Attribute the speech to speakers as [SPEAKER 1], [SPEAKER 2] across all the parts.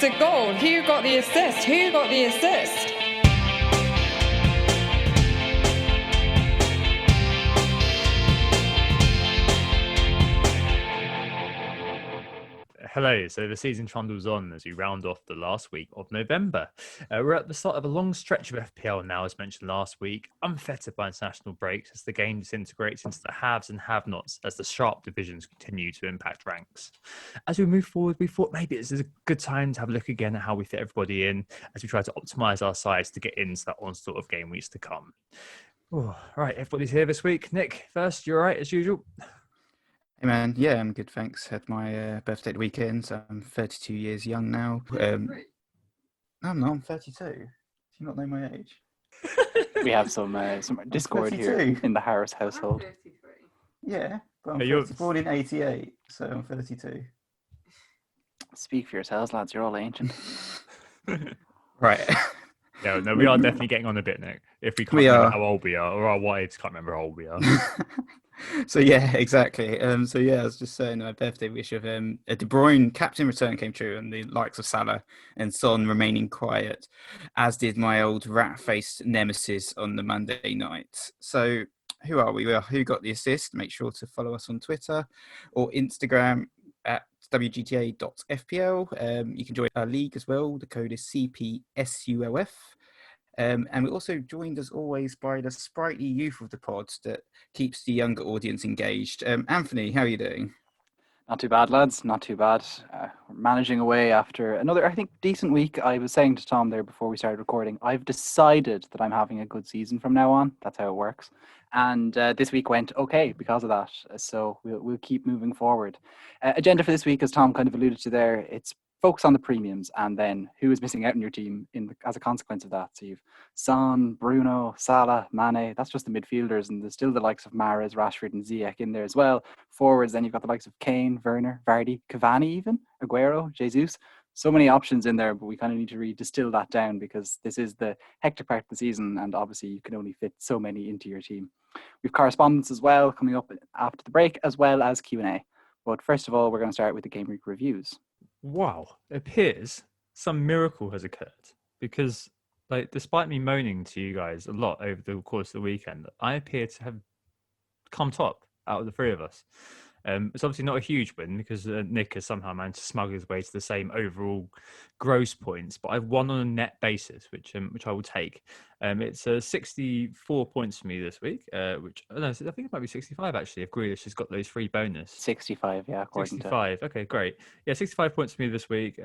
[SPEAKER 1] a goal? Who got the assist? Who got the assist?
[SPEAKER 2] Hello, so the season trundles on as we round off the last week of November. We're at the start of a long stretch of FPL now, as mentioned last week, unfettered by international breaks as the game disintegrates into the haves and have-nots as the sharp divisions continue to impact ranks. As we move forward, we thought maybe this is a good time to have a look again at how we fit everybody in as we try to optimise our sides to get into that onslaught of game weeks to come. Oh, right, everybody's here this week. Nick, first, you're right as usual?
[SPEAKER 3] Hey man, yeah, I'm good, thanks. Had my birthday the weekend, so I'm 32 years young now. No, I'm not, I'm 32. Do you not know my age?
[SPEAKER 4] We have some discord here in the Harris household.
[SPEAKER 5] I'm 33.
[SPEAKER 3] Yeah, but I'm
[SPEAKER 2] You're-
[SPEAKER 3] born in 88, so I'm 32.
[SPEAKER 4] Speak for yourselves, lads. You're all ancient.
[SPEAKER 3] Right.
[SPEAKER 2] Yeah, no, we are definitely getting on a bit, Nick. If we can't
[SPEAKER 3] We
[SPEAKER 2] remember
[SPEAKER 3] are.
[SPEAKER 2] how old we are, or our wives can't remember how old we are.
[SPEAKER 3] So yeah, exactly. I was just saying my birthday wish of a De Bruyne captain return came true, and the likes of Salah and Son remaining quiet, as did my old rat-faced nemesis on the Monday night. So who are we? Who got the assist? Make sure to follow us on Twitter or Instagram at wgta.fpl. You can join our league as well. The code is cpsulf. And we're also joined, as always, by the sprightly youth of the pod that keeps the younger audience engaged. Anthony, how are you doing?
[SPEAKER 4] Not too bad, lads. Not too bad. We're managing away after another, I think, decent week. I was saying to Tom there before we started recording, I've decided that I'm having a good season from now on. That's how it works. And this week went okay because of that. So we'll keep moving forward. Agenda for this week, as Tom kind of alluded to there, it's focus on the premiums and then who is missing out in your team as a consequence of that. So you've Son, Bruno, Salah, Mane. That's just the midfielders, and there's still the likes of Mahrez, Rashford and Ziyech in there as well. Forwards, then you've got the likes of Kane, Werner, Vardy, Cavani even, Aguero, Jesus. So many options in there, but we kind of need to distill that down because this is the hectic part of the season and obviously you can only fit so many into your team. We've correspondence as well coming up after the break, as well as Q&A. But first of all, we're going to start with the game week reviews.
[SPEAKER 2] Wow, it appears some miracle has occurred because, like, despite me moaning to you guys a lot over the course of the weekend, I appear to have come top out of the three of us. It's obviously not a huge win because Nick has somehow managed to smuggle his way to the same overall gross points, but I've won on a net basis, which I will take. It's 64 points for me this week, which I think it might be 65 actually if Grealish has got those free bonus.
[SPEAKER 4] 65, yeah, according
[SPEAKER 2] 65. Okay, great. Yeah, 65 points for me this week.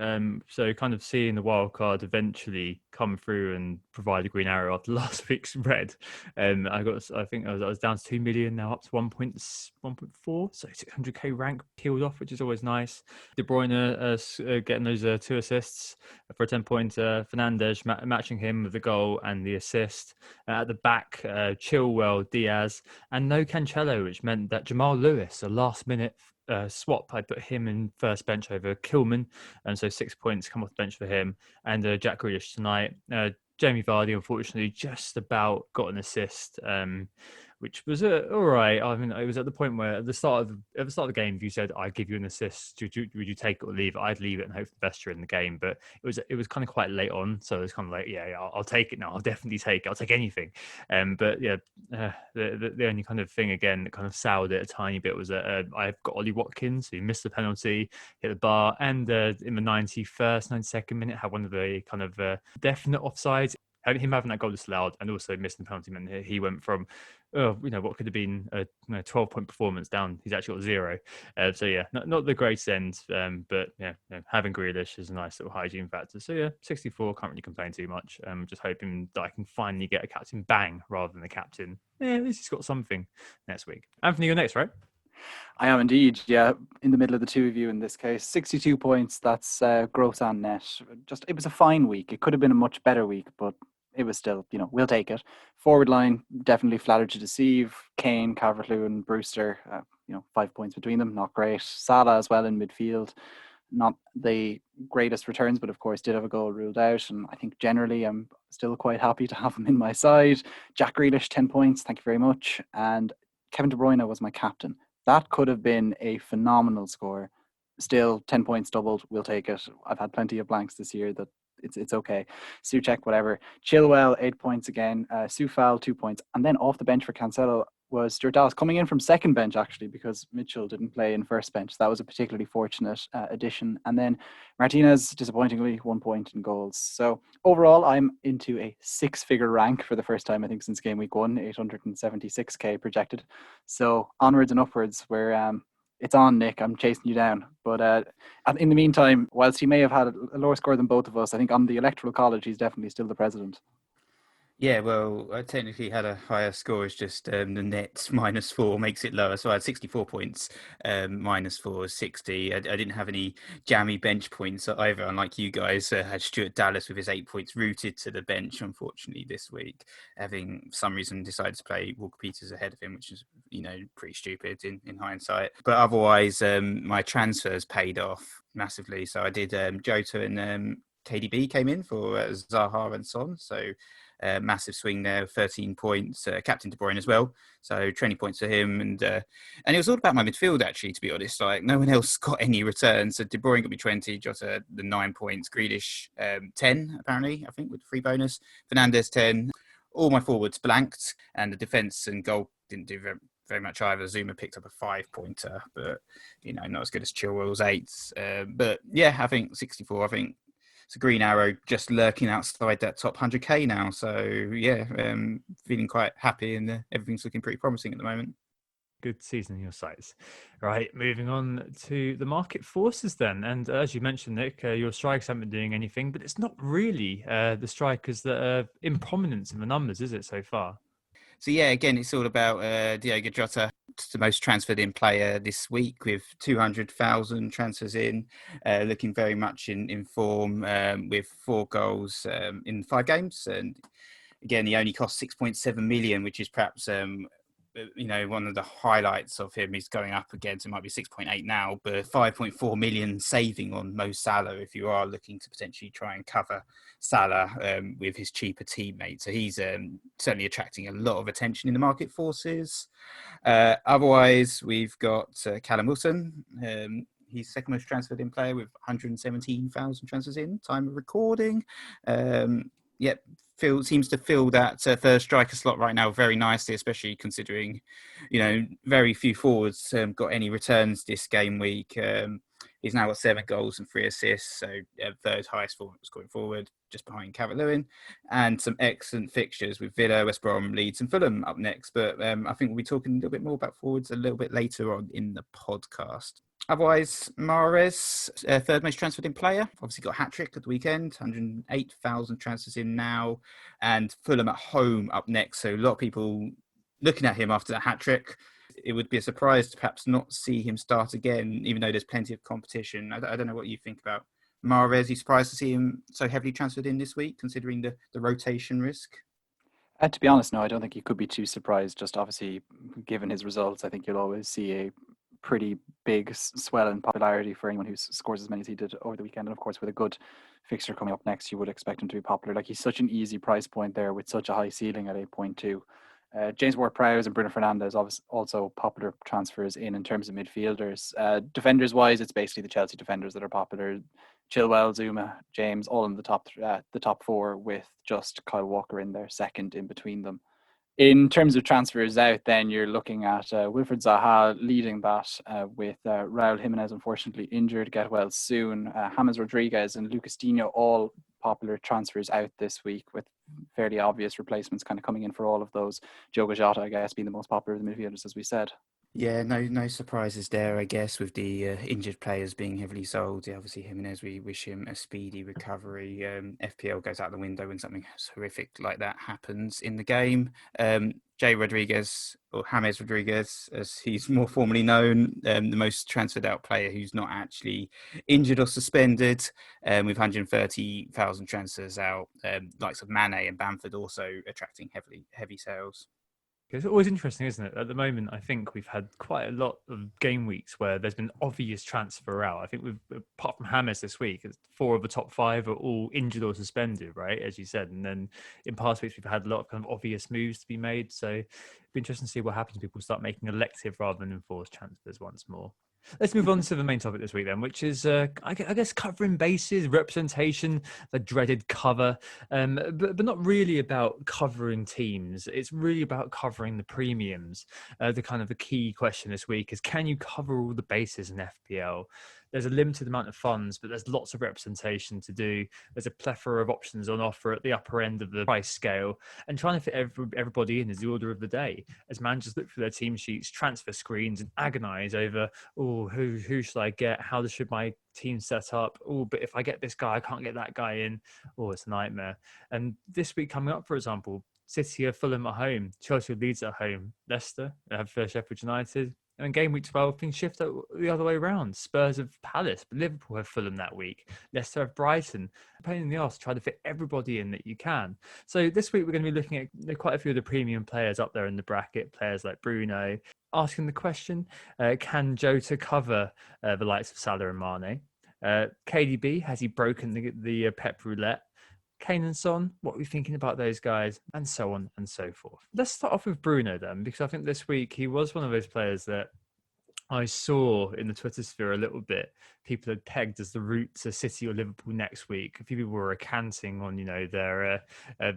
[SPEAKER 2] So kind of seeing the wild card eventually come through and provide a green arrow after last week's red. I think I was down to 2 million, now up to 1.4. So 600k rank peeled off, which is always nice. De Bruyne getting those 2 assists for a 10-point. Fernandes matching him with the goal and the assist. At the back, Chilwell, Diaz, and no Cancelo, which meant that Jamal Lewis, a last-minute swap, I put him in first bench over Kilman, and so 6 points come off the bench for him. And Jack Grealish tonight. Jamie Vardy, unfortunately, just about got an assist, which was all right. I mean, it was at the point where at the start of the game, if you said, "I give you an assist, would you take it or leave it?" I'd leave it and hope for the best during the game. But it was kind of quite late on, so it was kind of like, yeah, I'll take it now. I'll definitely take it. I'll take anything. But yeah, the only kind of thing again that kind of soured it a tiny bit was that I've got Ollie Watkins, who missed the penalty, hit the bar, and in the 92nd minute had one of the kind of definite offsides. Him having that goal disallowed and also missing the penalty meant he went from what could have been a 12-point performance down. He's actually got 0. So yeah, not the greatest end, but yeah, having Grealish is a nice little hygiene factor. So yeah, 64, can't really complain too much. Just hoping that I can finally get a captain bang rather than a captain. Yeah, at least he's got something next week. Anthony, you're next, right?
[SPEAKER 4] I am indeed, yeah, in the middle of the two of you in this case. 62 points, that's gross and net. It was a fine week. It could have been a much better week, but it was still, we'll take it. Forward line, definitely flattered to deceive. Kane, Calvert-Lewin, Brewster, 5 points between them, not great. Salah as well in midfield, not the greatest returns, but of course did have a goal ruled out. And I think generally I'm still quite happy to have him in my side. Jack Grealish, 10 points, thank you very much. And Kevin De Bruyne was my captain. That could have been a phenomenal score. still 10 points doubled. We'll take it. I've had plenty of blanks this year that it's okay. Suchek, whatever. Chilwell, 8 points again. Sufal, 2 points. And then off the bench for Cancelo was Stuart Dallas, coming in from second bench, actually, because Mitchell didn't play in first bench. That was a particularly fortunate addition. And then Martinez, disappointingly, 1 point in goals. So overall, I'm into a 6-figure rank for the first time, I think, since game week 1, 876k projected. So onwards and upwards, where it's on, Nick. I'm chasing you down. But in the meantime, whilst he may have had a lower score than both of us, I think on the Electoral College, he's definitely still the president.
[SPEAKER 3] Yeah, well, I technically had a higher score. It's just the net -4 makes it lower. So I had 64 points. -4 is 60. I didn't have any jammy bench points either, unlike you guys. Had Stuart Dallas with his 8 points rooted to the bench, unfortunately, this week, having for some reason decided to play Walker Peters ahead of him, which is, pretty stupid in hindsight. But otherwise, my transfers paid off massively. So I did Jota and KDB came in for Zaha and Son. So massive swing there, 13 points. Captain De Bruyne as well, so 20 points for him. And it was all about my midfield, actually, to be honest. Like, no one else got any returns. So De Bruyne got me 20, Jota the 9 points, Grealish 10 apparently, I think, with free bonus. Fernandez 10. All my forwards blanked, and the defence and goal didn't do very much either. Zuma picked up a 5-pointer, but not as good as Chilwell's 8. But yeah, I think 64. I think it's a green arrow just lurking outside that top 100k now. So yeah, feeling quite happy, and everything's looking pretty promising at the moment.
[SPEAKER 2] Good season in your sights. Right, moving on to the market forces then. And as you mentioned, Nick, your strikers haven't been doing anything, but it's not really the strikers that are in prominence in the numbers, is it, so far?
[SPEAKER 3] So yeah, again, it's all about Diogo Jota, the most transferred in player this week with 200,000 transfers in, looking very much in form with 4 goals in 5 games. And again, he only cost 6.7 million, which is perhaps one of the highlights of him. Is going up again, so it might be 6.8 now, but 5.4 million saving on Mo Salah if you are looking to potentially try and cover Salah with his cheaper teammate. So he's certainly attracting a lot of attention in the market forces. Otherwise, we've got Callum Wilson. He's second most transferred in player with 117,000 transfers in time of recording. Seems to fill that third striker slot right now very nicely, especially considering, very few forwards got any returns this game week. He's now got 7 goals and 3 assists, so third highest scoring forward, just behind Calvert-Lewin, and some excellent fixtures with Villa, West Brom, Leeds and Fulham up next. But I think we'll be talking a little bit more about forwards a little bit later on in the podcast. Otherwise, Mahrez, third most transferred in player, obviously got a hat-trick at the weekend, 108,000 transfers in now, and Fulham at home up next. So a lot of people looking at him after that hat-trick. It would be a surprise to perhaps not see him start again, even though there's plenty of competition. I don't know what you think about Mahrez. Are you surprised to see him so heavily transferred in this week, considering the rotation risk?
[SPEAKER 4] To be honest, no, I don't think you could be too surprised. Just obviously, given his results, I think you'll always see a pretty big swell in popularity for anyone who scores as many as he did over the weekend. And of course, with a good fixture coming up next, you would expect him to be popular. Like, he's such an easy price point there with such a high ceiling at 8.2. James Ward-Prowse and Bruno Fernandes also popular transfers in terms of midfielders. Defenders wise, it's basically the Chelsea defenders that are popular. Chilwell, Zuma, James, all in the top 4, with just Kyle Walker in there second in between them. In terms of transfers out, then you're looking at Wilfried Zaha leading that with Raul Jimenez unfortunately injured, get well soon. James Rodriguez and Lucas Digne, all popular transfers out this week, with fairly obvious replacements kind of coming in for all of those. Diogo Jota, I guess, being the most popular of the midfielders, as we said.
[SPEAKER 3] Yeah, no surprises there, I guess, with the injured players being heavily sold. Yeah, obviously, Jimenez, we wish him a speedy recovery. FPL goes out the window when something horrific like that happens in the game. James Rodriguez, or James Rodriguez, as he's more formally known, the most transferred out player who's not actually injured or suspended, with 130,000 transfers out. Likes of Mane and Bamford also attracting heavy sales.
[SPEAKER 2] It's always interesting, isn't it? At the moment, I think we've had quite a lot of game weeks where there's been obvious transfer out. I think apart from James this week, 4 of the top 5 are all injured or suspended, right? As you said. And then in past weeks, we've had a lot of kind of obvious moves to be made. So it'd be interesting to see what happens when people start making elective rather than enforced transfers once more. Let's move on to the main topic this week then, which is, I guess, covering bases, representation, the dreaded cover, but not really about covering teams. It's really about covering the premiums. The key question this week is, can you cover all the bases in FPL? There's a limited amount of funds, but there's lots of representation to do. There's a plethora of options on offer at the upper end of the price scale, and trying to fit everybody in is the order of the day. As managers look through their team sheets, transfer screens, and agonise over, oh, who should I get? How should my team set up? Oh, but if I get this guy, I can't get that guy in. Oh, it's a nightmare. And this week coming up, for example, City are Fulham at home, Chelsea Leeds at home, Leicester have Sheffield United. And in game week 12, things shift the other way around. Spurs have Palace, but Liverpool have Fulham that week. Leicester have Brighton. Pain in the arse to try to fit everybody in that you can. So this week we're going to be looking at quite a few of the premium players up there in the bracket, players like Bruno, asking the question, can Jota cover the likes of Salah and Mane? KDB, has he broken the Pep roulette? Kane and Son, what are we thinking about those guys? And so on and so forth. Let's start off with Bruno then, because I think this week he was one of those players that I saw in the Twitter sphere a little bit. People had pegged as the route to City or Liverpool next week. A few people were recanting on, their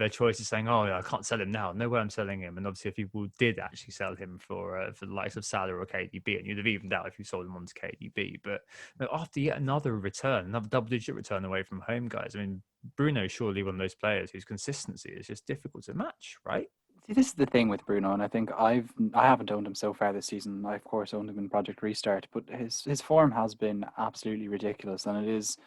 [SPEAKER 2] choices, saying, "Oh, yeah, I can't sell him now. No way I'm selling him." And obviously, if people did actually sell him for the likes of Salah or KDB, and you'd have evened out if you sold him on to KDB. But after yet another return, another double-digit return away from home, guys. I mean, Bruno surely one of those players whose consistency is just difficult to match, right?
[SPEAKER 4] See, this is the thing with Bruno, and I think I haven't owned him so far this season. I of course owned him in Project Restart, but his form has been absolutely ridiculous, and it is.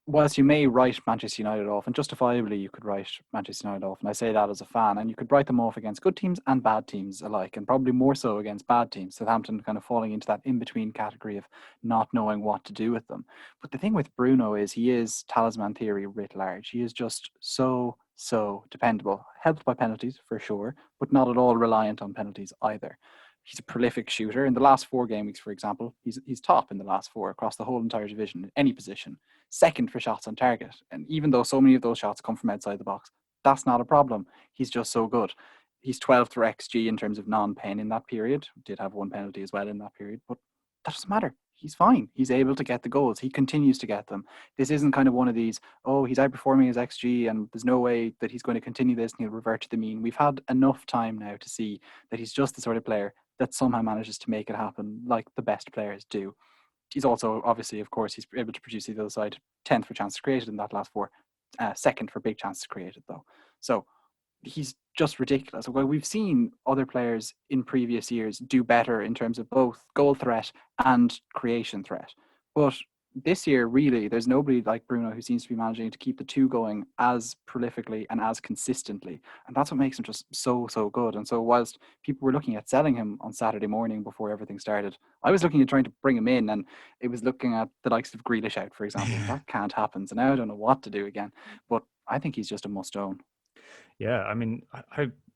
[SPEAKER 4] Whilst you may write Manchester United off, and justifiably you could write Manchester United off, and I say that as a fan, and you could write them off against good teams and bad teams alike, and probably more so against bad teams. Southampton kind of falling into that in-between category of not knowing what to do with them. But the thing with Bruno is he is talisman theory writ large. He is just so dependable, helped by penalties for sure, but not at all reliant on penalties either. He's a prolific shooter. In the last 4 game weeks, for example, he's top in the last 4 across the whole entire division in any position. Second for shots on target. And even though so many of those shots come from outside the box, that's not a problem. He's just so good. He's 12th for XG in terms of non-pen in that period. Did have 1 penalty as well in that period, but that doesn't matter. He's fine. He's able to get the goals. He continues to get them. This isn't kind of one of these, oh, he's outperforming his XG and there's no way that he's going to continue this and he'll revert to the mean. We've had enough time now to see that he's just the sort of player that somehow manages to make it happen like the best players do. He's also, obviously, of course, he's able to produce the other side, 10th for chances created in that last 4, second for big chances created, though. So he's just ridiculous. Well, we've seen other players in previous years do better in terms of both goal threat and creation threat. But this year, really, there's nobody like Bruno who seems to be managing to keep the two going as prolifically and as consistently. And that's what makes him just so good. And so whilst people were looking at selling him on Saturday morning before everything started, I was looking at trying to bring him in, and it was looking at the likes of Grealish out, for example. That can't happen. So now I don't know what to do again. But I think he's just a must-own.
[SPEAKER 2] Yeah, I mean,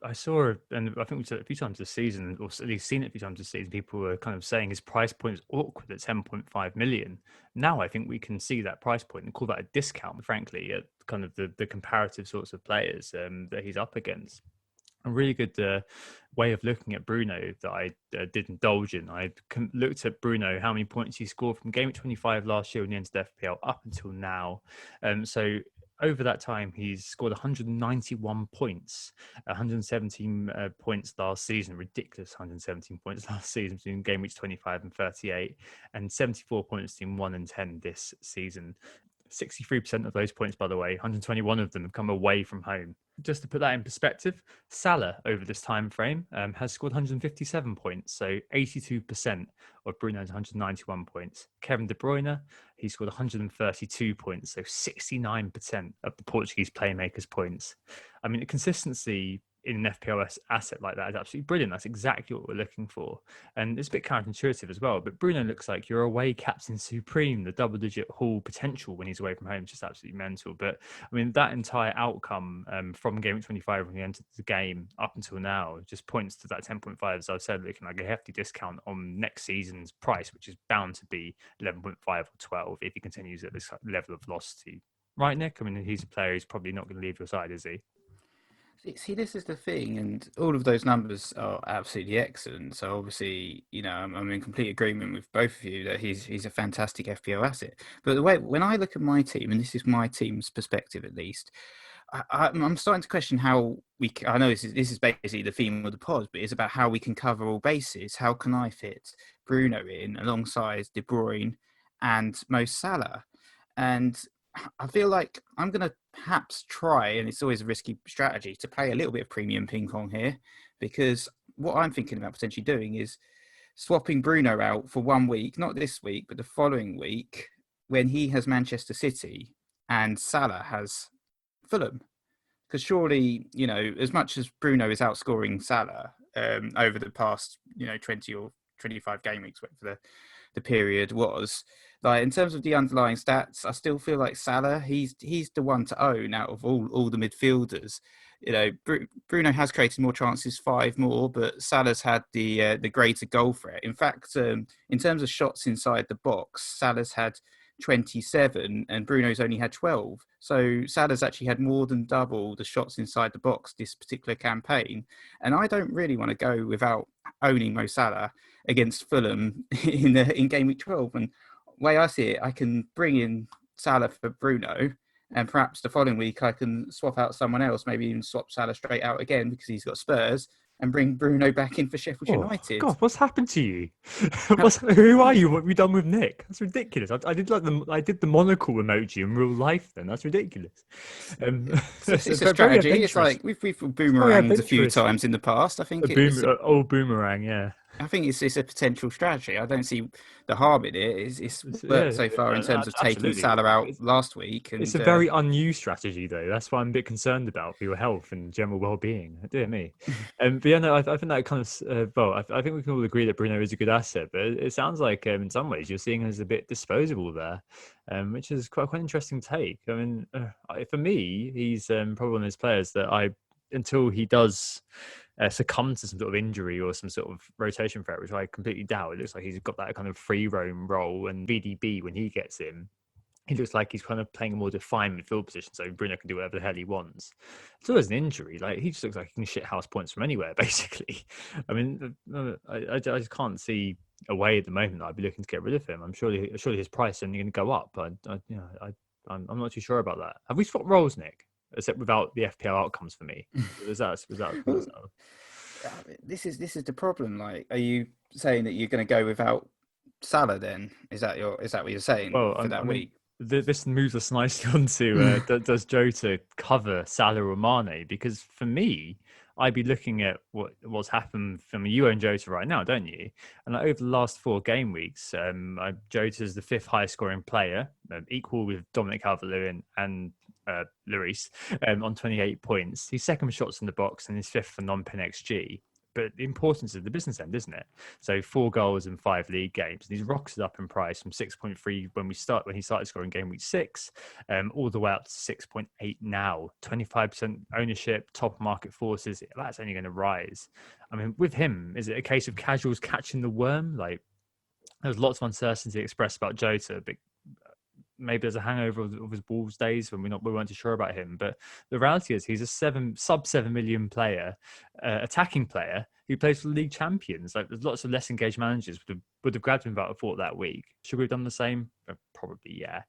[SPEAKER 2] I saw, and I think we've said it a few times this season, or at least seen it a few times this season, people were kind of saying his price point is awkward at 10.5 million. Now I think we can see that price point and call that a discount, frankly, at kind of the comparative sorts of players that he's up against. A really good way of looking at Bruno that I did indulge in. I looked at Bruno, how many points he scored from game 25 last year when he entered FPL up until now. So over that time, he's scored 191 points, 117 points last season, ridiculous 117 points last season between game weeks 25 and 38, and 74 points in 1 and 10 this season. 63% of those points, by the way, 121 of them have come away from home. Just to put that in perspective, Salah over this time frame has scored 157 points, so 82% of Bruno's 191 points. Kevin De Bruyne, he scored 132 points, so 69% of the Portuguese playmakers' points. I mean, the consistency in an FPL asset like that is absolutely brilliant. That's exactly what we're looking for. And it's a bit counterintuitive as well, but Bruno looks like your away captain supreme. The double-digit haul potential when he's away from home is just absolutely mental. But I mean, that entire outcome from game 25 when he entered the game up until now just points to that 10.5, as I've said, looking like a hefty discount on next season's price, which is bound to be 11.5 or 12 if he continues at this level of velocity. Right, Nick? I mean, he's a player who's probably not going to leave your side, is he?
[SPEAKER 3] See, this is the thing, and all of those numbers are absolutely excellent. So obviously, I'm in complete agreement with both of you that he's a fantastic FPL asset. But the way when I look at my team, and this is my team's perspective at least, I'm starting to question how I know this is basically the theme of the pod, but it's about how we can cover all bases. How can I fit Bruno in alongside De Bruyne and Mo Salah? And I feel like I'm going to perhaps try, and it's always a risky strategy, to play a little bit of premium ping pong here, because what I'm thinking about potentially doing is swapping Bruno out for 1 week, not this week, but the following week, when he has Manchester City and Salah has Fulham. Because surely, as much as Bruno is outscoring Salah over the past, 20 or 25 game weeks, whatever the period was, like in terms of the underlying stats, I still feel like Salah, he's the one to own out of all the midfielders. Bruno has created more chances, 5 more, but Salah's had the greater goal threat. In fact, in terms of shots inside the box, Salah's had 27 and Bruno's only had 12. So Salah's actually had more than double the shots inside the box this particular campaign. And I don't really want to go without owning Mo Salah against Fulham in game week 12. And the way I see it, I can bring in Salah for Bruno, and perhaps the following week I can swap out someone else, maybe even swap Salah straight out again because he's got Spurs, and bring Bruno back in for Sheffield United.
[SPEAKER 2] God, what's happened to you? Who are you? What have you done with Nick? That's ridiculous. I did the monocle emoji in real life. Then that's ridiculous.
[SPEAKER 3] It's a strategy. It's like we've boomeranged a few times in the past. I think
[SPEAKER 2] boomerang. Yeah.
[SPEAKER 3] I think it's a potential strategy. I don't see the harm in it. It's worked so far in terms of taking Salah out last week. And,
[SPEAKER 2] it's a very unused strategy, though. That's why I'm a bit concerned about for your health and general well-being. Dear me. But yeah, no, I think that kind of I think we can all agree that Bruno is a good asset. But it sounds like in some ways you're seeing him as a bit disposable there, which is quite an interesting take. I mean, for me, he's probably one of those players that until he does succumb to some sort of injury or some sort of rotation threat, which I completely doubt. It looks like he's got that kind of free roam role, and VDB, when he gets him, he looks like he's kind of playing a more defined midfield position, so Bruno can do whatever the hell he wants. So there's an injury, like he just looks like he can shit house points from anywhere, basically. I mean, I just can't see a way at the moment that I'd be looking to get rid of him. I'm surely his price is only going to go up. I'm not too sure about that. Have we swapped roles, Nick? Except without the FPL outcomes for me. Was that?
[SPEAKER 3] This is the problem. Like, are you saying that you're going to go without Salah? Then is that what you're saying for that week?
[SPEAKER 2] This moves us nicely onto does Jota cover Salah or Mane? Because for me, I'd be looking at what's happened from you own Jota right now, don't you? And over the last 4 game weeks, Jota's the 5th highest scoring player, equal with Dominic Calvert-Lewin and Lloris on 28 points. He's 2nd for shots in the box and he's 5th for non-pin XG. But the importance of the business end, isn't it? So 4 goals in 5 league games. And he's rocketed up in price from 6.3 when he started scoring game week 6, all the way up to 6.8 now. 25% ownership, top market forces. That's only going to rise. I mean, with him, is it a case of casuals catching the worm? Like, there's lots of uncertainty expressed about Jota, but maybe there's a hangover of his Wolves days when we weren't too sure about him. But the reality is he's a sub 7 million player, attacking player who plays for the league champions. Like, there's lots of less engaged managers would have grabbed him about a thought that week. Should we have done the same? Probably, yeah.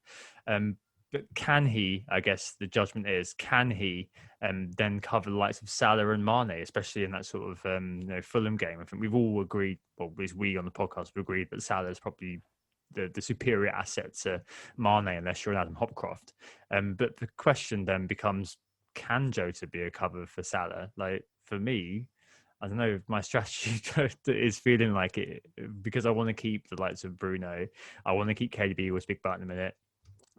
[SPEAKER 2] But can he, I guess the judgment is, can he then cover the likes of Salah and Mane, especially in that sort of Fulham game? I think we've all agreed, well, at least we on the podcast have agreed that Salah is probably the superior asset to Mane, unless you're an Adam Hopcroft. But the question then becomes, can Jota be a cover for Salah? Like, for me, I don't know, my strategy is feeling like it, because I want to keep the likes of Bruno. I want to keep KDB, we'll speak about in a minute.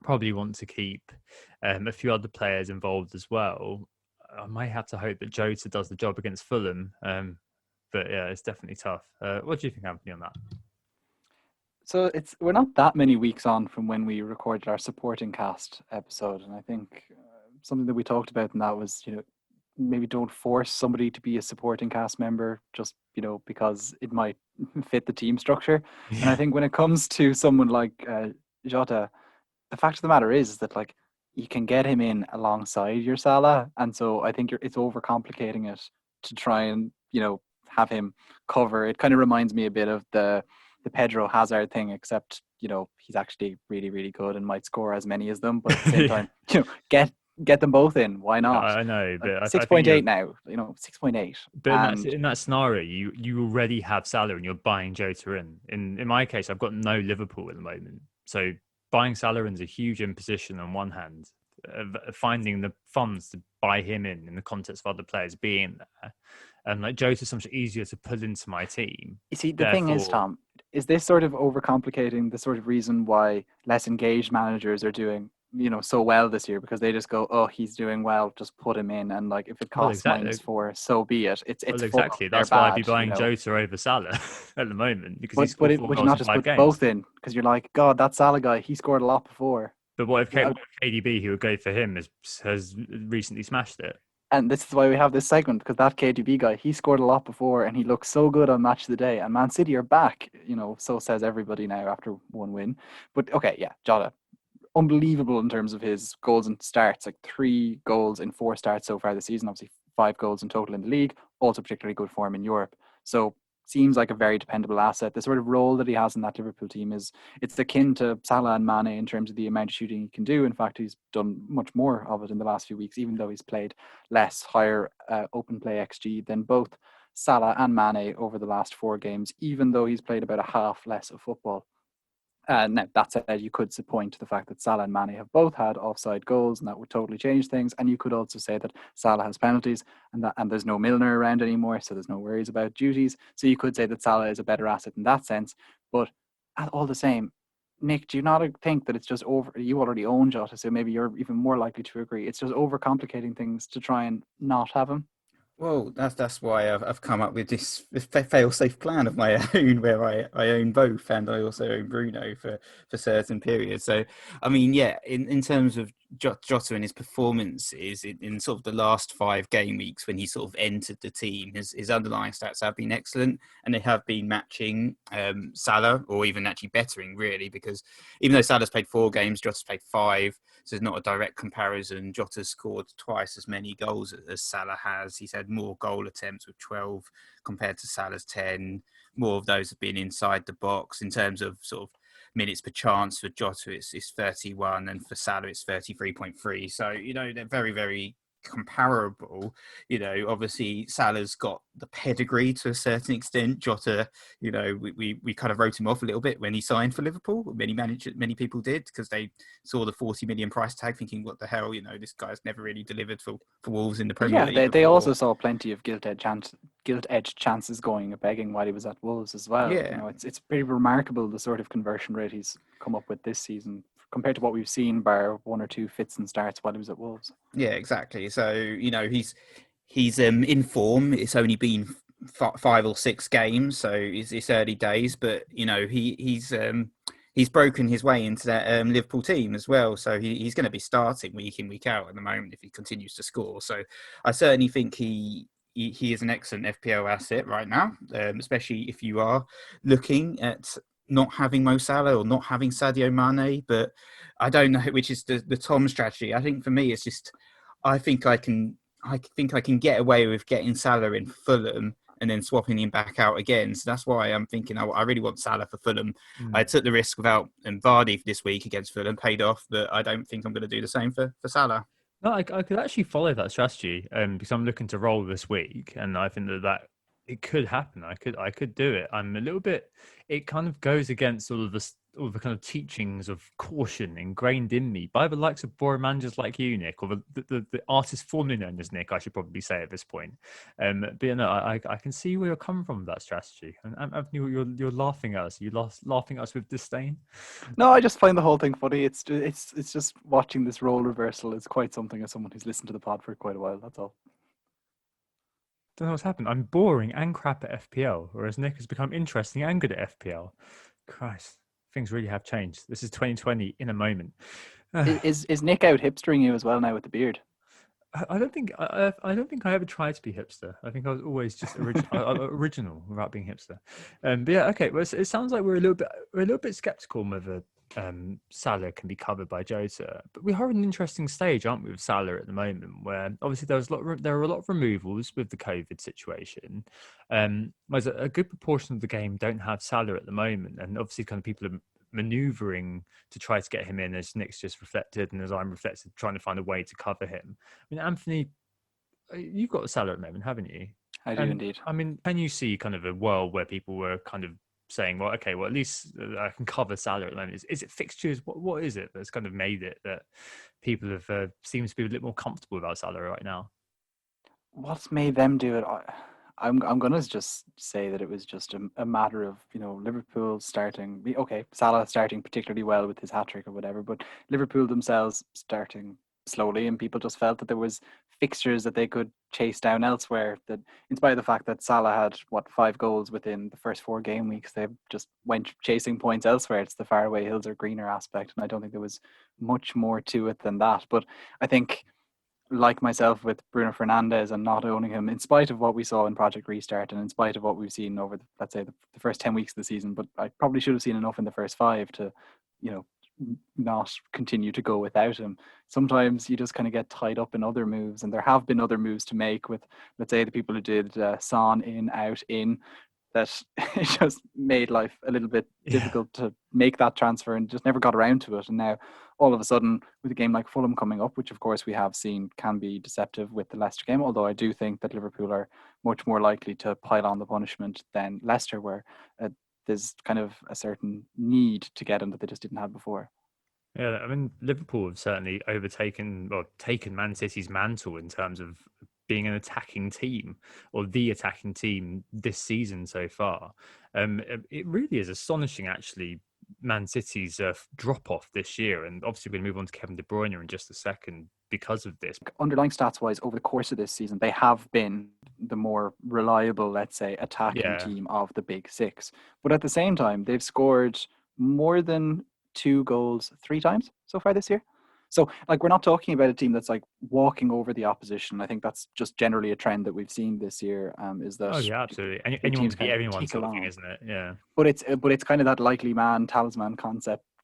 [SPEAKER 2] Probably want to keep a few other players involved as well. I might have to hope that Jota does the job against Fulham. But yeah, it's definitely tough. What do you think, Anthony, on that?
[SPEAKER 4] So we're not that many weeks on from when we recorded our supporting cast episode, and I think something that we talked about in that was, maybe don't force somebody to be a supporting cast member just, because it might fit the team structure. Yeah. And I think when it comes to someone like Jota, the fact of the matter is that, like, you can get him in alongside your Salah, and so I think it's overcomplicating it to try and have him cover. It kind of reminds me a bit of the Pedro Hazard thing, except he's actually really, really good and might score as many as them, but at the same
[SPEAKER 2] Yeah.
[SPEAKER 4] time, get them both in. Why not?
[SPEAKER 2] I know,
[SPEAKER 4] Like
[SPEAKER 2] but I think
[SPEAKER 4] 6.8 now, 6.8.
[SPEAKER 2] But
[SPEAKER 4] And
[SPEAKER 2] in that scenario, you already have Salah and you're buying Jota in. In my case, I've got no Liverpool at the moment, so buying Salah in is a huge imposition on one hand. Finding the funds to buy him in the context of other players being there, and like Jota's so much easier to pull into my team.
[SPEAKER 4] you see, the thing is, Tom, is this sort of overcomplicating the sort of reason why less engaged managers are doing so well this year, because they just go, oh, he's doing well, just put him in, and like if it costs -4, so be it. It's
[SPEAKER 2] exactly. That's why I'd be buying Jota over Salah at the moment, because he's scored 4
[SPEAKER 4] would you
[SPEAKER 2] goals
[SPEAKER 4] not
[SPEAKER 2] in
[SPEAKER 4] just
[SPEAKER 2] 5
[SPEAKER 4] put
[SPEAKER 2] games.
[SPEAKER 4] both in, because you're like, God, that Salah guy, he scored a lot before.
[SPEAKER 2] But what if KDB, who would go for him, has recently smashed it?
[SPEAKER 4] And this is why we have this segment, because that KDB guy, he scored a lot before and he looks so good on Match of the Day. And Man City are back, so says everybody now after one win. But okay, yeah, Jota, unbelievable in terms of his goals and starts, like 3 goals in 4 starts so far this season, obviously 5 goals in total in the league, also particularly good form in Europe. So seems like a very dependable asset. The sort of role that he has in that Liverpool team it's akin to Salah and Mane in terms of the amount of shooting he can do. In fact, he's done much more of it in the last few weeks, even though he's played less, higher open play XG than both Salah and Mane over the last 4 games, even though he's played about a half less of football. Now, that said, you could point to the fact that Salah and Mane have both had offside goals, and that would totally change things. And you could also say that Salah has penalties, and there's no Milner around anymore, so there's no worries about duties. So you could say that Salah is a better asset in that sense. But all the same, Nick, do you not think that it's just over? You already own Jota, so maybe you're even more likely to agree. It's just overcomplicating things to try and not have him.
[SPEAKER 3] Well, that's why I've come up with this fail-safe plan of my own, where I own both, and I also own Bruno for certain periods. So, I mean, yeah, in terms of Jota and his performances in sort of the last 5 game weeks when he sort of entered the team, his underlying stats have been excellent, and they have been matching Salah, or even actually bettering, really, because even though Salah's played 4 games, Jota's played 5. So it's not a direct comparison. Jota's scored twice as many goals as Salah has. He's had more goal attempts with 12 compared to Salah's 10. More of those have been inside the box. In terms of sort of minutes per chance, for Jota, it's 31, and for Salah, it's 33.3. So, they're very, very comparable. Obviously Salah's got the pedigree to a certain extent. Jota, we kind of wrote him off a little bit when he signed for Liverpool. Many people did, because they saw the 40 million price tag, thinking, what the hell, this guy's never really delivered for Wolves in the Premier League.
[SPEAKER 4] Yeah, they also saw plenty of gilt-edged chances going begging while he was at Wolves as well.
[SPEAKER 3] Yeah.
[SPEAKER 4] It's pretty remarkable the sort of conversion rate he's come up with this season compared to what we've seen, bar 1 or 2 fits and starts while he was at Wolves.
[SPEAKER 3] Yeah, exactly. So he's in form. It's only been 5 or 6 games, so it's early days. But he's broken his way into that Liverpool team as well. So he's going to be starting week in, week out at the moment if he continues to score. So I certainly think he is an excellent FPL asset right now, especially if you are looking at not having Mo Salah or not having Sadio Mane. But I don't know which is the Tom strategy. I think for me, it's just I think I can get away with getting Salah in Fulham and then swapping him back out again. So that's why I'm thinking I really want Salah for Fulham. I took the risk without Vardy this week against Fulham, paid off, but I don't think I'm going to do the same for Salah.
[SPEAKER 2] No, I could actually follow that strategy because I'm looking to roll this week, and I think that it could happen. I could do it. I'm a little bit. It kind of goes against all the kind of teachings of caution ingrained in me by the likes of boring managers like you, Nick, or the artist formerly known as Nick, I should probably say at this point. But I can see where you're coming from with that strategy, and you're laughing at us. You're laughing at us with disdain.
[SPEAKER 4] No, I just find the whole thing funny. It's just watching this role reversal is quite something as someone who's listened to the pod for quite a while. That's all.
[SPEAKER 2] Don't know what's happened. I'm boring and crap at FPL, whereas Nick has become interesting and good at FPL. Christ, things really have changed. This is 2020 in a moment.
[SPEAKER 4] Is Nick out hipstering you as well now with the beard?
[SPEAKER 2] I don't think I ever tried to be hipster. I think I was always just original without being hipster. But yeah, okay. Well, it sounds like we're a little bit skeptical whether Salah can be covered by Jota. But we are in an interesting stage, aren't we, with Salah at the moment, where obviously there are a lot of removals with the COVID situation. Whereas a good proportion of the game don't have Salah at the moment, and obviously kind of people are manoeuvring to try to get him in, as Nick's just reflected and as I'm reflected, trying to find a way to cover him. I mean, Anthony, you've got Salah at the moment, haven't you?
[SPEAKER 4] I do indeed.
[SPEAKER 2] I mean, can you see kind of a world where people were kind of saying, well, okay, well, at least I can cover Salah at the moment? Is it fixtures? What is it that's kind of made it that people have seems to be a little more comfortable about Salah right now?
[SPEAKER 4] What's made them do it? I'm going to just say that it was just a matter of, Liverpool starting. Okay, Salah starting particularly well with his hat-trick or whatever, but Liverpool themselves starting slowly, and people just felt that there was fixtures that they could chase down elsewhere, that in spite of the fact that Salah had 5 goals within the first 4 game weeks, they just went chasing points elsewhere. It's the faraway hills are greener aspect, and I don't think there was much more to it than that. But I think, like myself with Bruno Fernandes and not owning him, in spite of what we saw in Project Restart and in spite of what we've seen over let's say the first 10 weeks of the season, but I probably should have seen enough in the first 5 to not continue to go without him. Sometimes you just kind of get tied up in other moves, and there have been other moves to make with, let's say, the people who did Son in, out, in, that it just made life a little bit difficult to make that transfer, and just never got around to it. And now all of a sudden, with a game like Fulham coming up, which of course we have seen can be deceptive with the Leicester game, although I do think that Liverpool are much more likely to pile on the punishment than Leicester, where there's kind of a certain need to get them that they just didn't have before.
[SPEAKER 2] Yeah, I mean, Liverpool have certainly taken Man City's mantle in terms of being an attacking team, or the attacking team this season so far. It really is astonishing, actually, Man City's drop-off this year. And obviously we're going to move on to Kevin De Bruyne in just a second because of this.
[SPEAKER 4] Underlying stats-wise, over the course of this season, they have been the more reliable, let's say, attacking team of the big 6. But at the same time, they've scored more than 2 goals 3 times so far this year. So, we're not talking about a team that's walking over the opposition. I think that's just generally a trend that we've seen this year. Is that?
[SPEAKER 2] Oh yeah, absolutely. Anyone can beat everyone, sort of thing, isn't it? Yeah.
[SPEAKER 4] But it's kind of that likely man talisman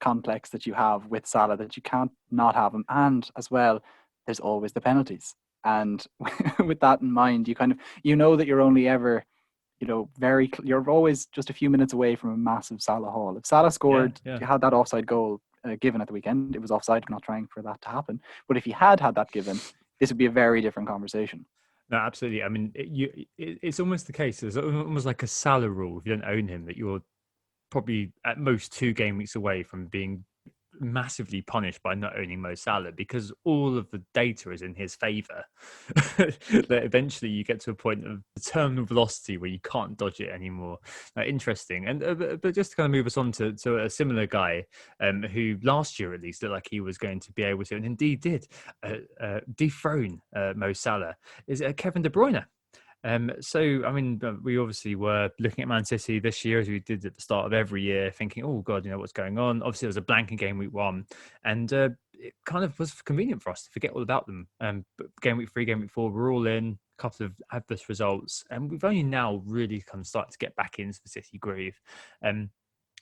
[SPEAKER 4] complex that you have with Salah, that you can't not have him, and as well, there's always the penalties. And with that in mind, you kind of that you're only ever you're always just a few minutes away from a massive Salah haul. If Salah scored, you had that offside goal given at the weekend. It was offside. I'm not trying for that to happen. But if he had that given, this would be a very different conversation.
[SPEAKER 2] No, absolutely. I mean, it's almost the case. It's almost like a Salah rule. If you don't own him, that you're probably at most 2 game weeks away from being massively punished by not owning Mo Salah, because all of the data is in his favour. That eventually you get to a point of terminal velocity where you can't dodge it anymore. Interesting. And but just to kind of move us on to a similar guy who last year at least looked like he was going to be able to, and indeed did, dethrone Mo Salah, is Kevin De Bruyne. So, I mean, we obviously were looking at Man City this year, as we did at the start of every year, thinking, oh, God, what's going on? Obviously, there was a blank in game week 1, and it kind of was convenient for us to forget all about them. But game week 3, game week 4, we're all in, a couple of adverse results, and we've only now really kind of started to get back into the City groove.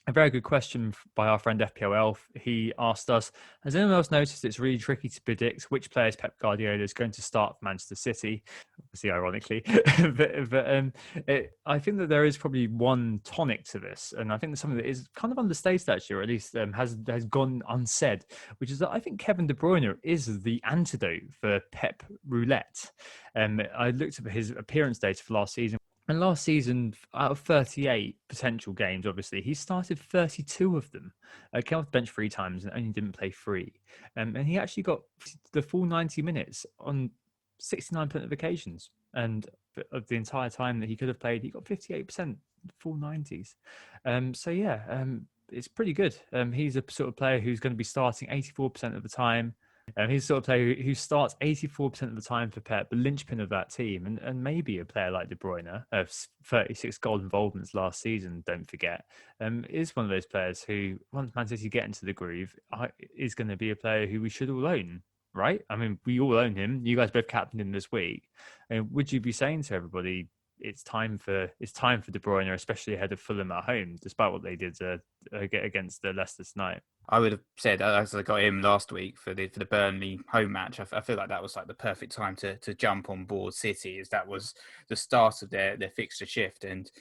[SPEAKER 2] A very good question by our friend FPL Elf. He asked us, has anyone else noticed it's really tricky to predict which players Pep Guardiola is going to start for Manchester City? Obviously, ironically. I think that there is probably one tonic to this. And I think that's something that is kind of understated, actually, or at least has gone unsaid, which is that I think Kevin De Bruyne is the antidote for Pep Roulette. I looked at his appearance data for last season. And last season, out of 38 potential games, obviously, he started 32 of them. Came off the bench 3 times and only didn't play 3. And he actually got the full 90 minutes on 69% of occasions. And of the entire time that he could have played, he got 58% full 90s. It's pretty good. He's a sort of player who's going to be starting 84% of the time. He's the sort of player who starts 84% of the time for Pep, the linchpin of that team, and maybe a player like De Bruyne, of 36 goal involvements last season, don't forget, is one of those players who, once Man City get into the groove, is going to be a player who we should all own, right? I mean, we all own him. You guys both captained him this week. Would you be saying to everybody, it's time for De Bruyne, especially ahead of Fulham at home, despite what they did against Leicester tonight?
[SPEAKER 3] I would have said, as I got him last week for the Burnley home match, I feel like that was like the perfect time to jump on board City, as that was the start of their fixture shift. And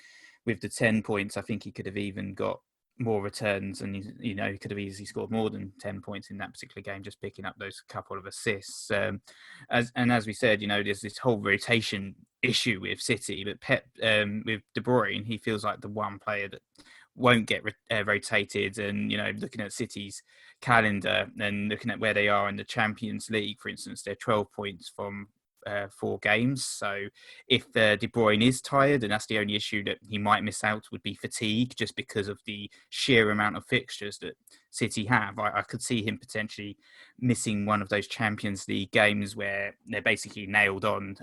[SPEAKER 3] with the 10 points, I think he could have even got more returns, and he could have easily scored more than 10 points in that particular game, just picking up those couple of assists. As we said, there's this whole rotation issue with City, but Pep with De Bruyne, he feels like the one player that won't get rotated. And looking at City's calendar and looking at where they are in the Champions League, for instance, they're 12 points from 4 games. So if De Bruyne is tired, and that's the only issue that he might miss out, would be fatigue, just because of the sheer amount of fixtures that City have. I could see him potentially missing one of those Champions League games where they're basically nailed on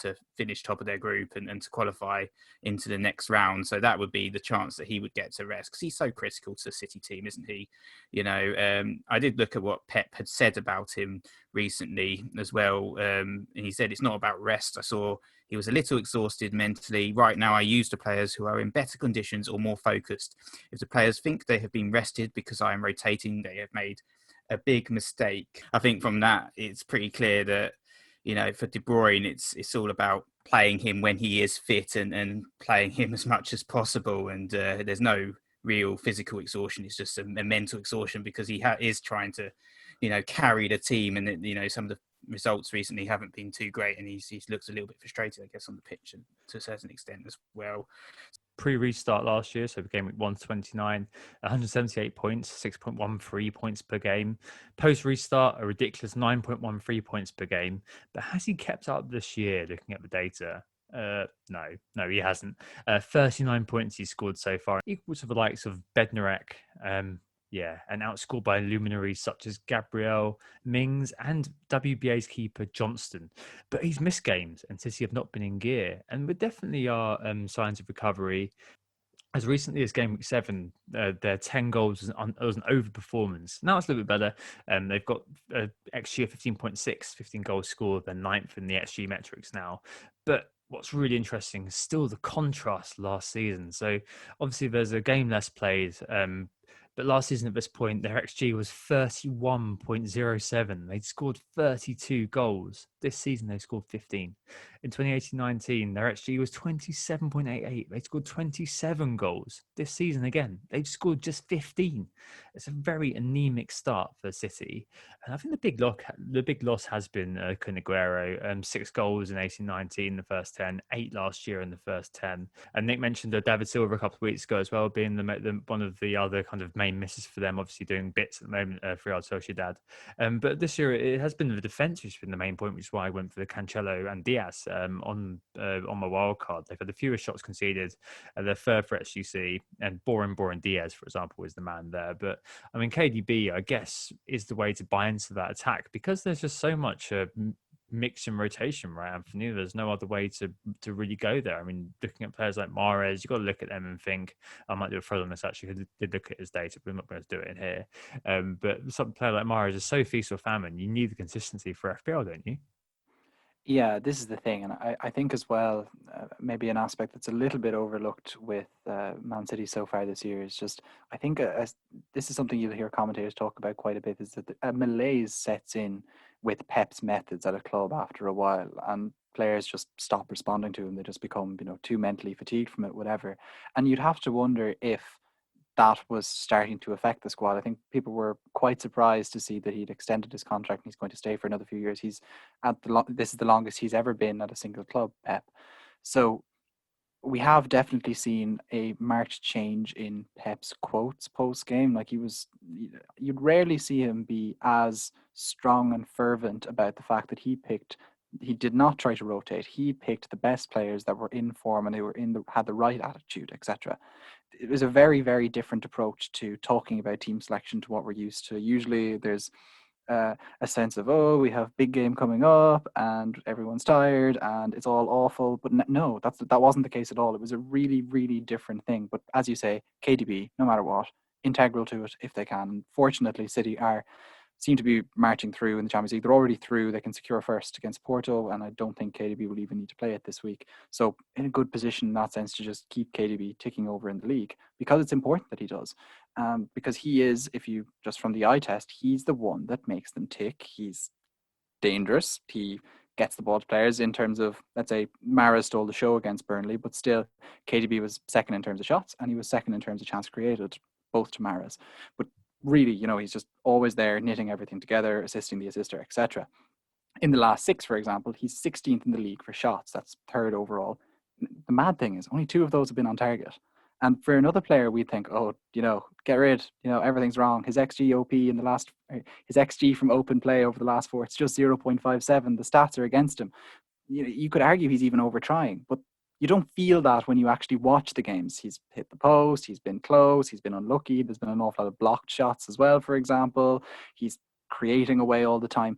[SPEAKER 3] to finish top of their group and to qualify into the next round. So that would be the chance that he would get to rest, because he's so critical to the City team, isn't he? I did look at what Pep had said about him recently as well, and he said it's not about rest. I saw he was a little exhausted mentally. Right now, I use the players who are in better conditions or more focused. If the players think they have been rested because I am rotating, they have made a big mistake. I think from that, it's pretty clear that, for De Bruyne, it's all about playing him when he is fit and playing him as much as possible. And there's no real physical exhaustion. It's just a mental exhaustion, because he is trying to, carry the team. And, some of the results recently haven't been too great. And he looks a little bit frustrated, I guess, on the pitch, and to a certain extent as well.
[SPEAKER 2] Pre-restart last year, so game week 129, 178 points, 6.13 points per game. Post-restart, a ridiculous 9.13 points per game. But has he kept up this year, looking at the data? No, he hasn't. 39 points he's scored so far, equal to the likes of Bednarek, and outscored by luminaries such as Gabriel, Mings, and WBA's keeper Johnston. But he's missed games, and City have not been in gear. And there definitely are signs of recovery. As recently as game week 7, their 10 goals was an overperformance. Now it's a little bit better. They've got XG of 15.6, 15 goals scored. They're 9th in the XG metrics now. But what's really interesting is still the contrast last season. So obviously there's a game less played. But last season at this point, their XG was 31.07. They'd scored 32 goals. This season, they scored 15. In 2018-19, their XG was 27.88. They scored 27 goals. This season, again, they've scored just 15. It's a very anemic start for City. And I think the big loss has been Kun Aguero. 6 goals in 18-19 in the first 10, 8 last year in the first 10. And Nick mentioned David Silva a couple of weeks ago as well, being one of the other kind of main misses for them, obviously doing bits at the moment for Real Sociedad. But this year, it has been the defence which has been the main point, which is why I went for the Cancelo and Diaz on my wild card. They've had the fewest shots conceded. They're third for SGC, and Borin Diaz, for example, is the man there. But I mean, KDB, I guess, is the way to buy into that attack, because there's just so much mix and rotation, right, Anthony? There's no other way to really go there. I mean, looking at players like Mahrez, you've got to look at them and think, I might do a throw on this actually, because I did look at his data, but I'm not going to do it in here. But some player like Mahrez is so feast or famine. You need the consistency for FPL, don't you?
[SPEAKER 4] Yeah, this is the thing. And I think as well, maybe an aspect that's a little bit overlooked with Man City so far this year is just, I think this is something you'll hear commentators talk about quite a bit, is that a malaise sets in with Pep's methods at a club after a while, and players just stop responding to him. They just become, too mentally fatigued from it, whatever. And you'd have to wonder if that was starting to affect the squad. I think people were quite surprised to see that he'd extended his contract and he's going to stay for another few years. He's this is the longest he's ever been at a single club, Pep. So we have definitely seen a marked change in Pep's quotes post-game. Like, you'd rarely see him be as strong and fervent about the fact that he did not try to rotate. He picked the best players that were in form and they were had the right attitude, etc. It was a very, very different approach to talking about team selection to what we're used to. Usually there's a sense of, we have big game coming up and everyone's tired and it's all awful. But no, that wasn't the case at all. It was a really, really different thing. But as you say, KDB, no matter what, integral to it if they can. Fortunately, City are seem to be marching through in the Champions League. They're already through. They can secure first against Porto, and I don't think KDB will even need to play it this week. So in a good position in that sense to just keep KDB ticking over in the league, because it's important that he does. Because he is, if you just from the eye test, he's the one that makes them tick. He's dangerous. He gets the ball to players in terms of, let's say, Mara stole the show against Burnley, but still KDB was second in terms of shots and he was second in terms of chance created, both to Mahrez. But really, he's just always there, knitting everything together, assisting the assister, etc. In the last 6, for example, he's 16th in the league for shots. That's 3rd overall. The mad thing is only 2 of those have been on target. And for another player, we'd think, get rid, everything's wrong. His XG OP his XG from open play over the last 4, it's just 0.57. The stats are against him. You could argue he's even over trying, but you don't feel that when you actually watch the games. He's hit the post, he's been close, he's been unlucky. There's been an awful lot of blocked shots as well, for example. He's creating away all the time.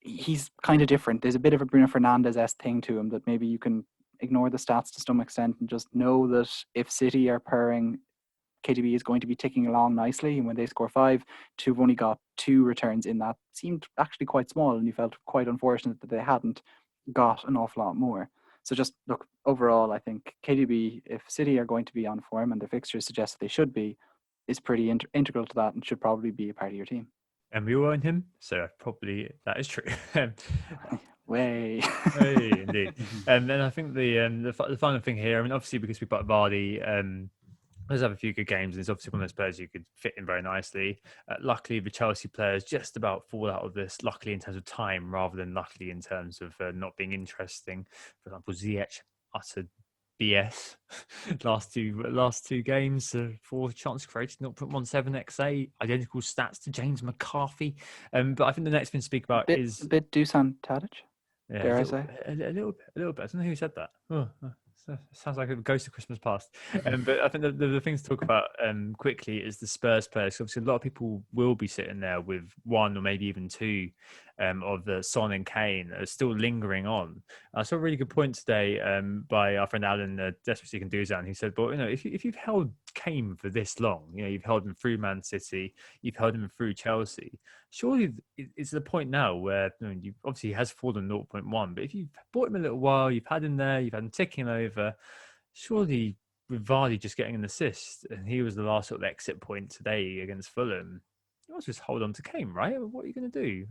[SPEAKER 4] He's kind of different. There's a bit of a Bruno Fernandes-esque thing to him that maybe you can ignore the stats to some extent and just know that if City are purring, KDB is going to be ticking along nicely. And when they score 5, have only got 2 returns in that seemed actually quite small, and you felt quite unfortunate that they hadn't got an awful lot more. So just look, overall, I think KDB, if City are going to be on form and the fixtures suggest that they should be, is pretty integral to that and should probably be a part of your team.
[SPEAKER 2] And we all own him, so probably that is true.
[SPEAKER 4] Way.
[SPEAKER 2] Hey, indeed. And then I think the final thing here, I mean, obviously because we've got Vardy, does have a few good games, and it's obviously one of those players you could fit in very nicely. Luckily, the Chelsea players just about fall out of this, luckily in terms of time, rather than luckily in terms of not being interesting. For example, Ziyech uttered BS last two games, 4 chances created, 0.17 XA, identical stats to James McCarthy. But I think the next thing to speak about is
[SPEAKER 4] a bit Dusan Tadic.
[SPEAKER 2] Yeah,
[SPEAKER 4] dare I say?
[SPEAKER 2] A little bit. I don't know who said that. Sounds like a ghost of Christmas past. But I think the thing to talk about quickly is the Spurs players. Obviously, a lot of people will be sitting there with 1 or maybe even 2 of the Son and Kane are still lingering on. I saw a really good point today by our friend Alan, Desperately Can Do That. He said, "But if you've held Kane for this long, you've held him through Man City, you've held him through Chelsea. Surely it's the point now where you obviously he has fallen 0.1, but if you've bought him a little while, you've had him there, you've had him ticking over. Surely with Vardy just getting an assist, and he was the last sort of exit point today against Fulham." Let's just hold on to Kane, right? What are you going to do?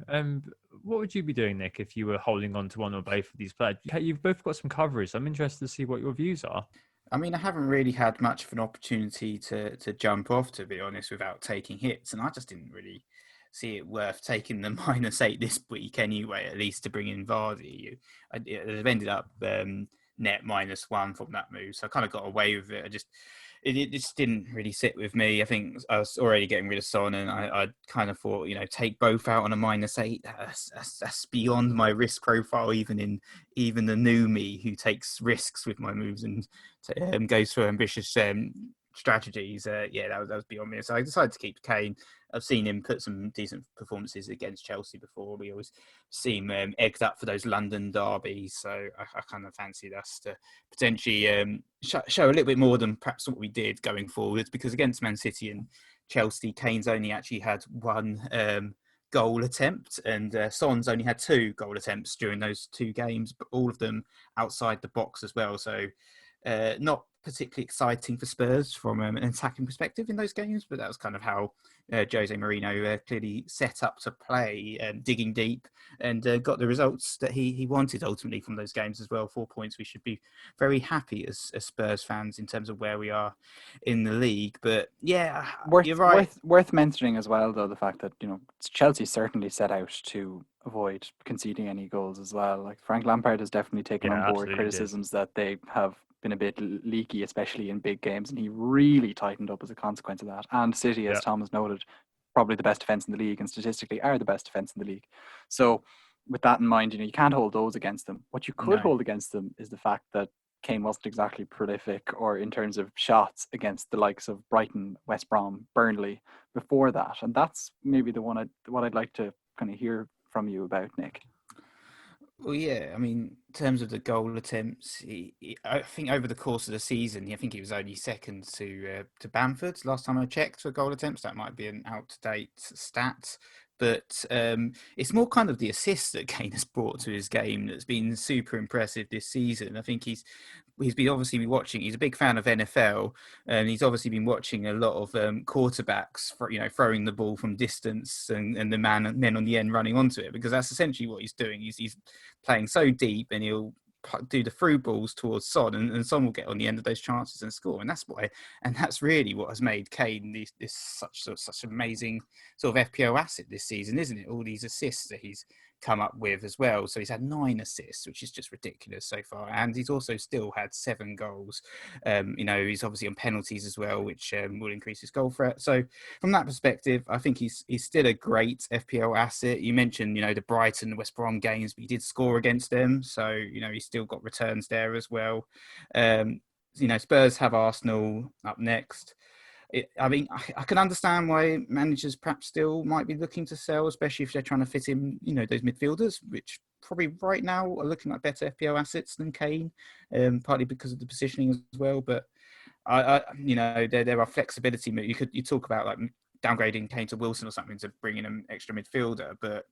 [SPEAKER 2] What would you be doing, Nick, if you were holding on to one or both of these players? You've both got some coverage. I'm interested to see what your views are.
[SPEAKER 3] I mean, I haven't really had much of an opportunity to jump off, to be honest, without taking hits. And I just didn't really see it worth taking the -8 this week anyway, at least to bring in Vardy. I've ended up net -1 from that move. So I kind of got away with it. It just didn't really sit with me. I think I was already getting rid of Son, and I kind of thought, take both out on a -8. That's beyond my risk profile, even the new me who takes risks with my moves and goes for ambitious strategies. That was beyond me. So I decided to keep Kane. I've seen him put some decent performances against Chelsea before. We always see him egged up for those London derbies. So I kind of fancied us to potentially show a little bit more than perhaps what we did going forwards. Because against Man City and Chelsea, Kane's only actually had 1 goal attempt, and Son's only had 2 goal attempts during those 2 games, but all of them outside the box as well. So not particularly exciting for Spurs from an attacking perspective in those games, but that was kind of how Jose Mourinho clearly set up to play, digging deep, and got the results that he wanted ultimately from those games as well. 4 points. We should be very happy as Spurs fans in terms of where we are in the league. But yeah, you're right.
[SPEAKER 4] Worth mentioning as well, though, the fact that Chelsea certainly set out to avoid conceding any goals as well. Like Frank Lampard has definitely taken on board criticisms that they have been a bit leaky, especially in big games, and he really tightened up as a consequence of that. And City, as Tom has noted, probably the best defence in the league, and statistically are the best defence in the league. So with that in mind, you can't hold those against them. What you could hold against them is the fact that Kane wasn't exactly prolific, or in terms of shots, against the likes of Brighton, West Brom, Burnley before that. And that's maybe what I'd like to kind of hear from you about, Nick.
[SPEAKER 3] Well, yeah, I mean, in terms of the goal attempts, I think over the course of the season, I think he was only second to Bamford last time I checked for goal attempts. That might be an out-to-date stat, but it's more kind of the assists that Kane has brought to his game that's been super impressive this season. I think he's been obviously been watching. He's a big fan of NFL, and he's obviously been watching a lot of quarterbacks, throwing the ball from distance and the men on the end running onto it, because that's essentially what he's doing. He's playing so deep, and he'll do the through balls towards Son, and Son will get on the end of those chances and score. And that's really what has made Kane this such amazing sort of FPL asset this season, isn't it? All these assists that he's come up with as well. So he's had 9 assists, which is just ridiculous so far. And he's also still had 7 goals. He's obviously on penalties as well, which will increase his goal threat. So from that perspective, I think he's still a great FPL asset. You mentioned, the Brighton and West Brom games, but he did score against them. So, he's still got returns there as well. Spurs have Arsenal up next. I can understand why managers perhaps still might be looking to sell, especially if they're trying to fit in, those midfielders, which probably right now are looking like better FPL assets than Kane, partly because of the positioning as well. But there are flexibility. You talk about like downgrading Kane to Wilson or something to bring in an extra midfielder, but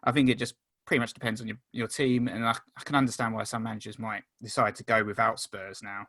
[SPEAKER 3] I think it just pretty much depends on your team, and I can understand why some managers might decide to go without Spurs now.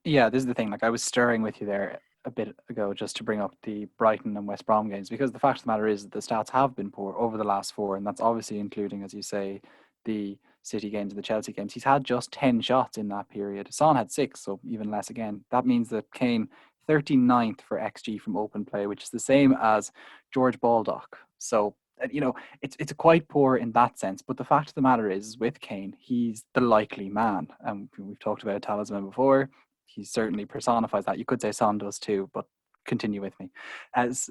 [SPEAKER 4] Yeah, this is the thing. Like, I was stirring with you there a bit ago just to bring up the Brighton and West Brom games, because the fact of the matter is that the stats have been poor over the last 4, and that's obviously including, as you say, the City games and the Chelsea games. He's had just 10 shots in that period. Son had 6, so even less again. That means that Kane 39th for XG from open play, which is the same as George Baldock. So, it's quite poor in that sense. But the fact of the matter is, with Kane, he's the likely man. And we've talked about a talisman before. He certainly personifies that. You could say Son does too, but continue with me. As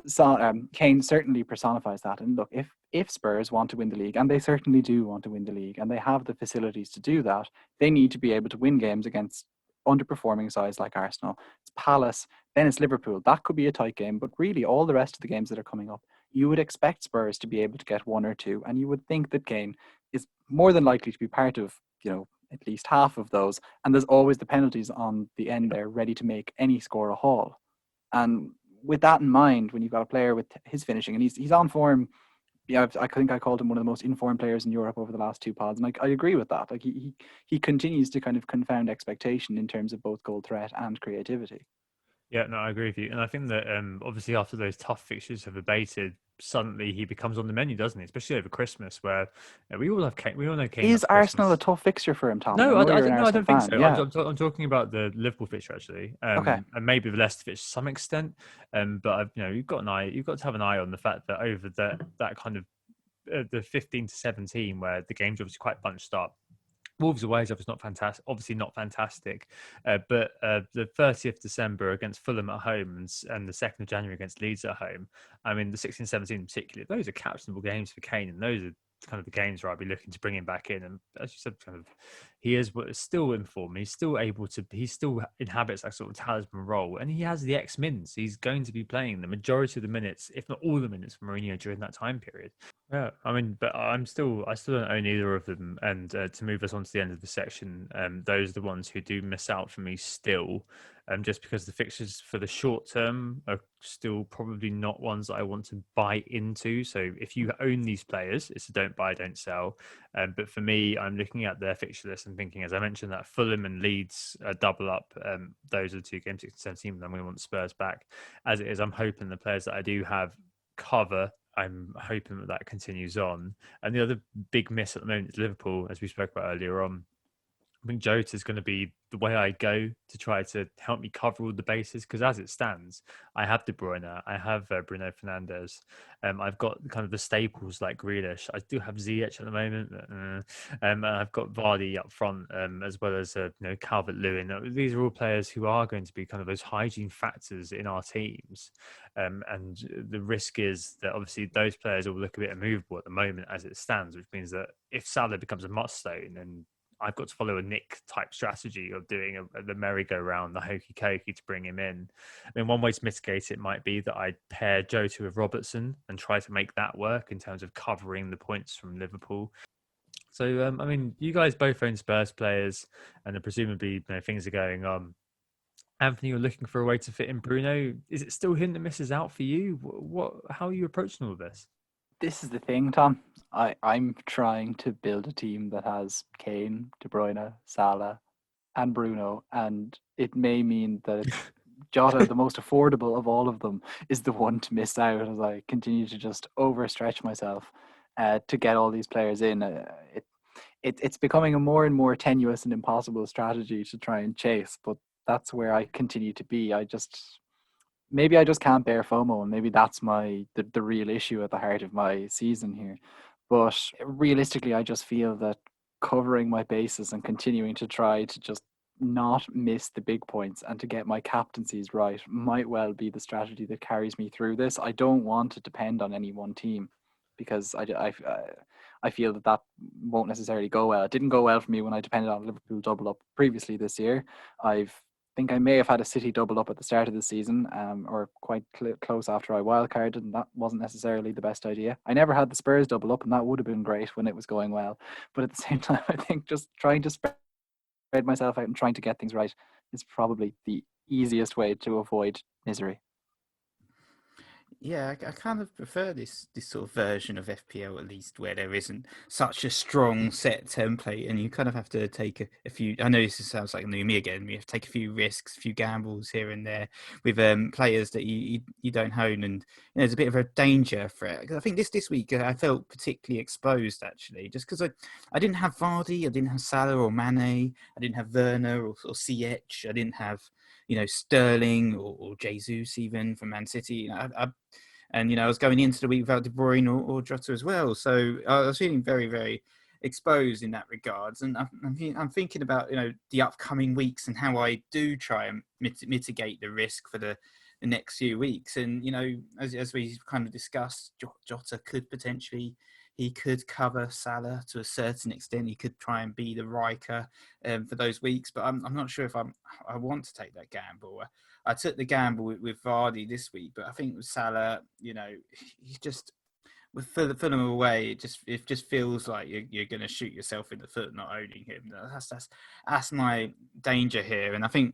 [SPEAKER 4] Kane certainly personifies that. And look, if Spurs want to win the league, and they certainly do want to win the league, and they have the facilities to do that, they need to be able to win games against underperforming sides like Arsenal. It's Palace, then it's Liverpool. That could be a tight game, but really all the rest of the games that are coming up, you would expect Spurs to be able to get 1 or 2, and you would think that Kane is more than likely to be part of, at least half of those. And there's always the penalties on the end there, ready to make any score a haul. And with that in mind, when you've got a player with his finishing, and he's on form, I think I called him one of the most informed players in Europe over the last 2 pods, and I agree with that. Like he continues to kind of confound expectation in terms of both goal threat and creativity.
[SPEAKER 2] Yeah, no, I agree with you. And I think that obviously after those tough fixtures have abated, suddenly he becomes on the menu, doesn't he? Especially over Christmas, where we all have Kane. We all know Kane.
[SPEAKER 4] Is Arsenal a tough fixture for him, Tom?
[SPEAKER 2] No, I don't think so.
[SPEAKER 4] Yeah.
[SPEAKER 2] I'm talking about the Liverpool fixture actually,
[SPEAKER 4] Okay.
[SPEAKER 2] and maybe the Leicester fixture to some extent. But you've got to have an eye on the fact that over that kind of the 15 to 17, where the game's obviously quite bunched up. Wolves away is obviously not fantastic, but the 30th December against Fulham at home and the 2nd of January against Leeds at home, I mean the 16 17 in particular, those are captainable games for Kane, and those are kind of the games where I'd be looking to bring him back in. And as you said, kind of he is still in form. He still inhabits that sort of talisman role, and he has the X-Mins. He's going to be playing the majority of the minutes, if not all the minutes, for Mourinho during that time period. Yeah, I mean, but I still don't own either of them. And to move us on to the end of the section, those are the ones who do miss out for me still, just because the fixtures for the short term are still probably not ones that I want to buy into. So if you own these players, it's a don't buy, don't sell. But for me, I'm looking at their fixture list and thinking, as I mentioned, that Fulham and Leeds double up. Those are the 2 games, 16, 17, and I'm going to want Spurs back. As it is, I'm hoping the players that I do have cover. I'm hoping that continues on. And the other big miss at the moment is Liverpool, as we spoke about earlier on. I think Jota is going to be the way I go to try to help me cover all the bases, because as it stands, I have De Bruyne, I have Bruno Fernandes, I've got kind of the staples like Grealish. I do have Ziyech at the moment, and I've got Vardy up front, as well as Calvert-Lewin. These are all players who are going to be kind of those hygiene factors in our teams, and the risk is that obviously those players will look a bit immovable at the moment as it stands, which means that if Salah becomes a must-own, then I've got to follow a Nick type strategy of doing the merry-go-round, the hokey-cokey to bring him in. I mean, one way to mitigate it might be that I pair Jota with Robertson and try to make that work in terms of covering the points from Liverpool. So, I mean, you guys both own Spurs players, and presumably things are going on. Anthony, you're looking for a way to fit in Bruno. Is it still him that misses out for you? How are you approaching all this?
[SPEAKER 4] This is the thing, Tom. I'm trying to build a team that has Kane, De Bruyne, Salah, and Bruno, and it may mean that Jota, the most affordable of all of them, is the one to miss out as I continue to just overstretch myself to get all these players in. It's becoming a more and more tenuous and impossible strategy to try and chase, but that's where I continue to be. Maybe I just can't bear FOMO, and maybe that's the real issue at the heart of my season here. But realistically, I just feel that covering my bases and continuing to try to just not miss the big points and to get my captaincies right might well be the strategy that carries me through this. I don't want to depend on any one team because I feel that won't necessarily go well. It didn't go well for me when I depended on Liverpool double up previously this year. I think I may have had a City double up at the start of the season, or quite close after I wildcarded, and that wasn't necessarily the best idea. I never had the Spurs double up, and that would have been great when it was going well. But at the same time, I think just trying to spread myself out and trying to get things right is probably the easiest way to avoid misery.
[SPEAKER 3] Yeah, I kind of prefer this sort of version of FPL, at least, where there isn't such a strong set template, and you kind of have to take a few. I know this sounds like new me again. You have to take a few risks, a few gambles here and there with players that you don't own, and there's a bit of a danger threat. Because I think this week I felt particularly exposed actually, just because I didn't have Vardy, I didn't have Salah or Mane, I didn't have Werner or CH, I didn't have Sterling or Jesus even from Man City. And I was going into the week without De Bruyne or Jota as well. So I was feeling very, very exposed in that regards. And I'm thinking about the upcoming weeks and how I do try and mitigate the risk for the next few weeks. And as we kind of discussed, Jota could potentially. He could cover Salah to a certain extent. He could try and be the Riker for those weeks, but I'm not sure if I want to take that gamble. I took the gamble with Vardy this week, but I think with Salah, he's just with Fulham away. It just feels like you're going to shoot yourself in the foot not owning him. That's my danger here, and I think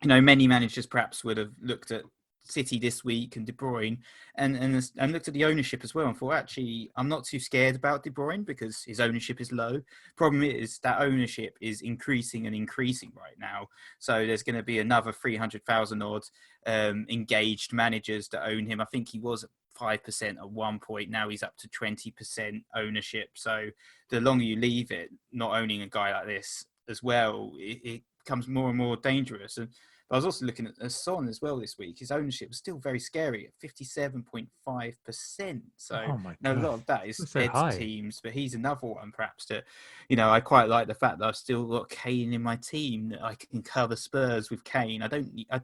[SPEAKER 3] many managers perhaps would have looked at City this week and De Bruyne and looked at the ownership as well and thought, actually, I'm not too scared about De Bruyne because his ownership is low. Problem is that ownership is increasing and increasing right now. So there's going to be another 300,000 odd engaged managers that own him. I think he was 5% at one point. Now he's up to 20% ownership. So the longer you leave it, not owning a guy like this as well, it becomes more and more dangerous. And I was also looking at Son as well this week. His ownership was still very scary at 57.5%. So a lot of that is dead teams, but he's another one perhaps that, I quite like the fact that I've still got Kane in my team, that I can cover Spurs with Kane.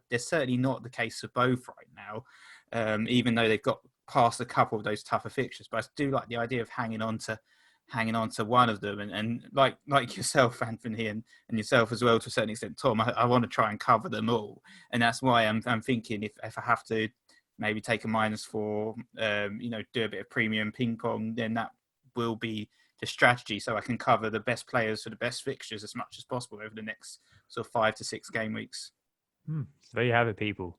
[SPEAKER 3] There's certainly not the case for both right now, even though they've got past a couple of those tougher fixtures. But I do like the idea of hanging on to one of them, and like yourself, Anthony, and yourself as well to a certain extent, Tom. I want to try and cover them all, and that's why I'm thinking if I have to maybe take a -4, do a bit of premium ping pong, then that will be the strategy, so I can cover the best players for the best fixtures as much as possible over the next sort of 5 to 6 game weeks.
[SPEAKER 2] So there you have it, people.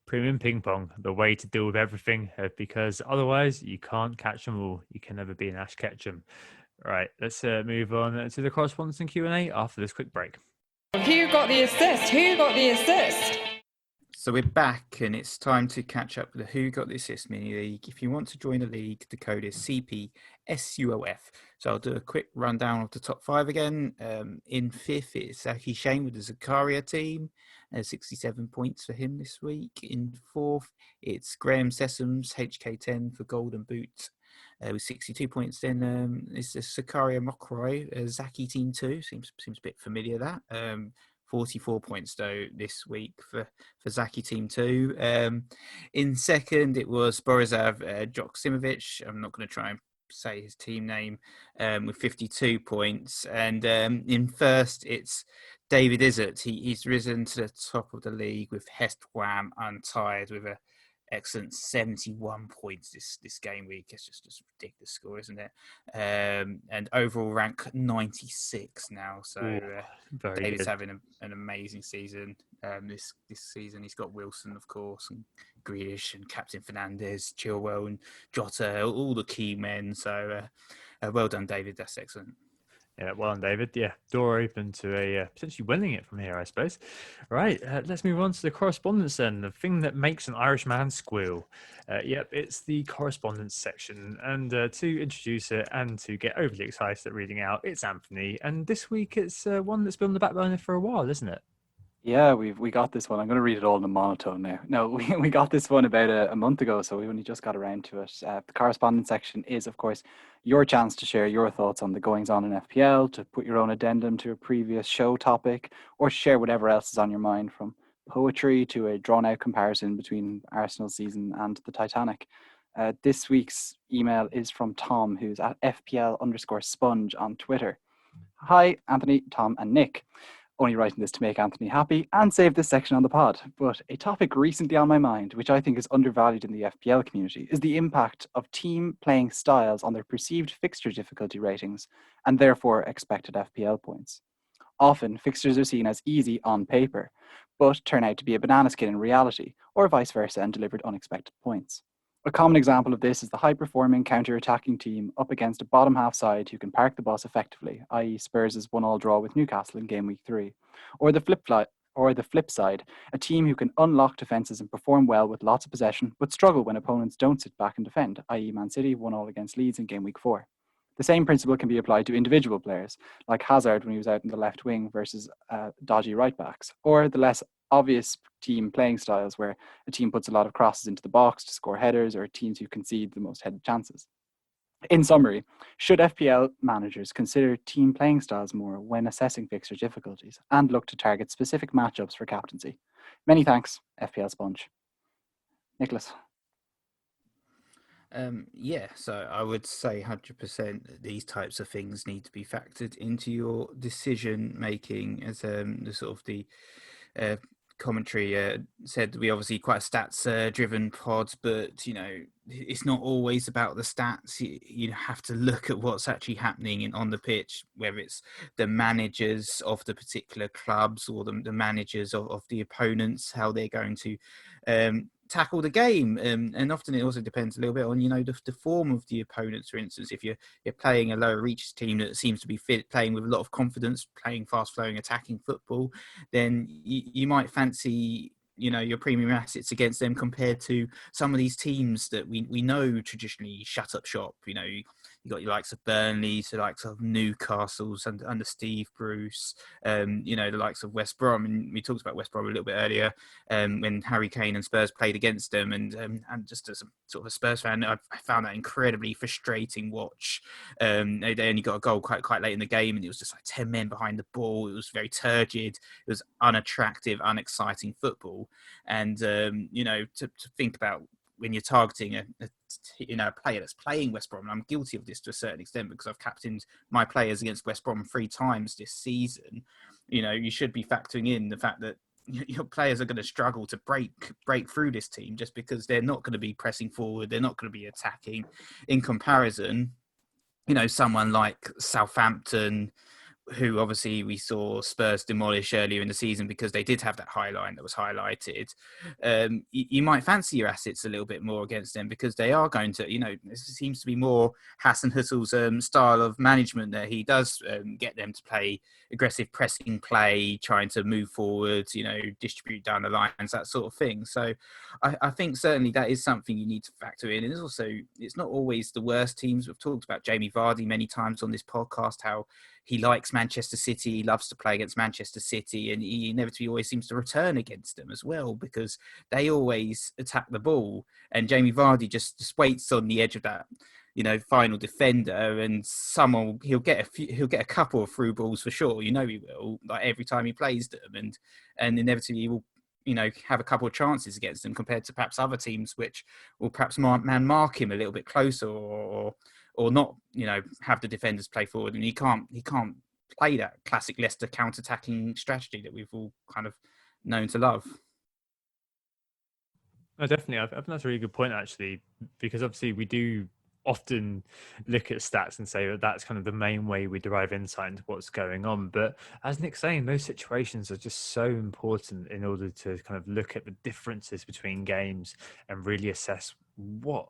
[SPEAKER 2] Premium ping pong, the way to deal with everything, because otherwise you can't catch them all. You can never be an Ash Ketchum. Right, let's move on to the correspondence and Q&A after this quick break.
[SPEAKER 1] Who got the assist? Who got the assist?
[SPEAKER 3] So we're back, and it's time to catch up with the Who Got the Assist mini league. If you want to join the league, the code is cpsulf. So I'll do a quick rundown of the top 5 again. In 5th, it's Zaki Shane with the Zakaria team. 67 points for him this week. In 4th, it's Graham Sessoms, HK10 for Golden Boot. With 62 points, then it's the Zakaria Mokroy, Zaki Team 2. Seems a bit familiar, that. 44 points, though, this week for Zaki Team 2. In 2nd, it was Borisav Joksimovic. I'm not going to try and say his team name, with 52 points. And in 1st, it's David Izzard. He's risen to the top of the league with Hest Wham untied with a excellent. 71 points this game week. It's just a ridiculous score, isn't it? And overall rank 96 now. So
[SPEAKER 2] Very
[SPEAKER 3] David's
[SPEAKER 2] good.
[SPEAKER 3] having an amazing season. This season he's got Wilson, of course, and Grealish and Captain Fernandez, Chilwell and Jota, all the key men. So well done, David. That's excellent.
[SPEAKER 2] Yeah, well done, David. Yeah, door open to a potentially winning it from here, I suppose. Right, let's move on to the correspondence then, the thing that makes an Irishman squeal. Yep, it's the correspondence section. And to introduce it and to get overly excited at reading out, it's Anthony. And this week it's one that's been on the back burner for a while, isn't it?
[SPEAKER 4] Yeah, we got this one. I'm going to read it all in a monotone now. No, we got this one about a month ago, so we only just got around to it. The correspondence section is, of course, your chance to share your thoughts on the goings-on in FPL, to put your own addendum to a previous show topic, or share whatever else is on your mind, from poetry to a drawn-out comparison between Arsenal's season and the Titanic. This week's email is from Tom, who's at FPL_sponge on Twitter. Hi, Anthony, Tom, and Nick. Only writing this to make Anthony happy and save this section on the pod. But a topic recently on my mind, which I think is undervalued in the FPL community, is the impact of team playing styles on their perceived fixture difficulty ratings and therefore expected FPL points. Often, fixtures are seen as easy on paper, but turn out to be a banana skin in reality, or vice versa, and delivered unexpected points. A common example of this is the high-performing counter-attacking team up against a bottom-half side who can park the bus effectively, i.e. Spurs' 1-1 draw with Newcastle in game week 3. Or the flip side, a team who can unlock defences and perform well with lots of possession, but struggle when opponents don't sit back and defend, i.e. Man City 1-1 against Leeds in game week 4. The same principle can be applied to individual players, like Hazard when he was out in the left wing versus dodgy right-backs, or the less obvious team playing styles where a team puts a lot of crosses into the box to score headers, or teams who concede the most headed chances. In summary, should FPL managers consider team playing styles more when assessing fixture difficulties and look to target specific matchups for captaincy? Many thanks, FPL Sponge. Nicholas.
[SPEAKER 3] So I would say 100% that these types of things need to be factored into your decision making, as the sort of the commentary said. We obviously quite a stats driven pod, but it's not always about the stats. You have to look at what's actually happening on the pitch, whether it's the managers of the particular clubs or the managers of the opponents, how they're going to tackle the game, and often it also depends a little bit on the form of the opponents. For instance, if you're playing a lower reach team that seems to be playing with a lot of confidence, playing fast flowing attacking football, then you might fancy your premium assets against them compared to some of these teams that we know traditionally shut up shop. You got your likes of Burnley, the likes of Newcastle's under Steve Bruce, the likes of West Brom. And we talked about West Brom a little bit earlier when Harry Kane and Spurs played against them. And just as a sort of a Spurs fan, I found that incredibly frustrating watch. They only got a goal quite late in the game, and it was just like 10 men behind the ball. It was very turgid. It was unattractive, unexciting football. And, to think about when you're targeting a player that's playing West Brom, and I'm guilty of this to a certain extent because I've captained my players against West Brom 3 times this season. You should be factoring in the fact that your players are going to struggle to break through this team just because they're not going to be pressing forward, they're not going to be attacking. In comparison, someone like Southampton, who obviously we saw Spurs demolish earlier in the season because they did have that high line that was highlighted. You might fancy your assets a little bit more against them because they are going to, this seems to be more Hassan Hüttel's style of management, that he does get them to play aggressive pressing play, trying to move forward, distribute down the lines, that sort of thing. So I think certainly that is something you need to factor in. And it's not always the worst teams. We've talked about Jamie Vardy many times on this podcast, how he likes Manchester City, he loves to play against Manchester City, and he inevitably always seems to return against them as well because they always attack the ball. And Jamie Vardy just waits on the edge of that, final defender, and he'll get a couple of through balls for sure. He will, like every time he plays them, and inevitably he will have a couple of chances against them compared to perhaps other teams which will perhaps mark him a little bit closer or not, have the defenders play forward, and he can't play that classic Leicester counter-attacking strategy that we've all kind of known to love.
[SPEAKER 2] No, definitely. I think that's a really good point, actually, because obviously we do often look at stats and say that that's kind of the main way we derive insight into what's going on. But as Nick's saying, those situations are just so important in order to kind of look at the differences between games and really assess what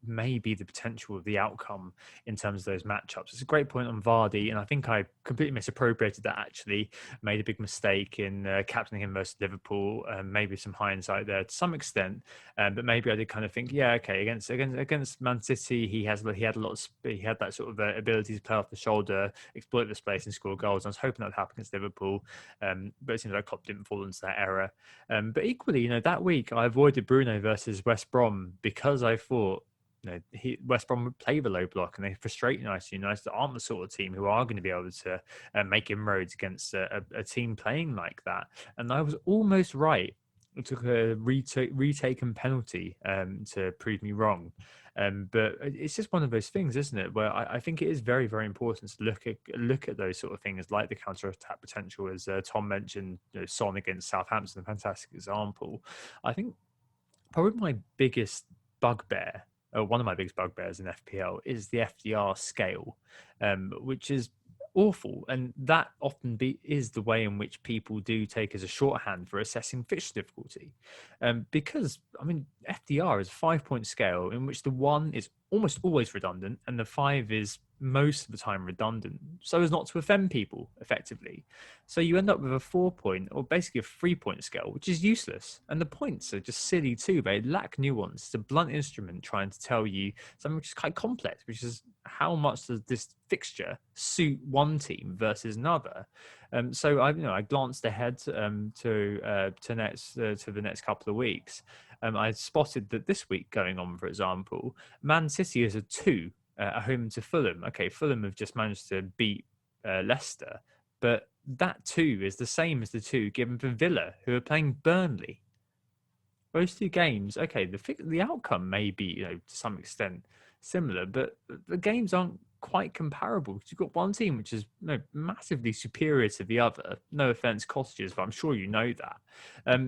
[SPEAKER 2] may be the potential of the outcome in terms of those matchups. It's a great point on Vardy, and I think I completely misappropriated that, actually. Made a big mistake in captaining him versus Liverpool. Maybe some hindsight there to some extent, but maybe I did kind of think, yeah, okay, against Man City, he had a lot of he had that sort of ability to play off the shoulder, exploit the space, and score goals. I was hoping that would happen against Liverpool, but it seems like Klopp didn't fall into that error. But equally, that week I avoided Bruno versus West Brom because I thought, West Brom would play the low block, and they frustrate United. United aren't the sort of team who are going to be able to make inroads against a team playing like that. And I was almost right. It took a retaken penalty to prove me wrong. But it's just one of those things, isn't it? Where I think it is very, very important to look at those sort of things, like the counter-attack potential, as Tom mentioned. Son against Southampton, a fantastic example. I think probably my biggest bugbear, one of my biggest bugbears in FPL, is the FDR scale, which is awful, and that often is the way in which people do take as a shorthand for assessing fixture difficulty, because FDR is a 5-point scale in which the 1 is almost always redundant and the 5 is most of the time redundant, so as not to offend people effectively. So you end up with a 4-point, or basically a 3-point scale, which is useless, and the points are just silly too. They lack nuance. It's a blunt instrument trying to tell you something which is quite complex, which is how much does this fixture suit one team versus another. So I glanced ahead to the next couple of weeks. I spotted that this week going on, for example, Man City is a 2 at home to Fulham. Okay, Fulham have just managed to beat Leicester, but that 2 is the same as the 2 given for Villa, who are playing Burnley. Those 2 games, okay, the outcome may be, to some extent similar, but the games aren't quite comparable, because you've got one team which is massively superior to the other. No offense, Cottages, but I'm sure you know that.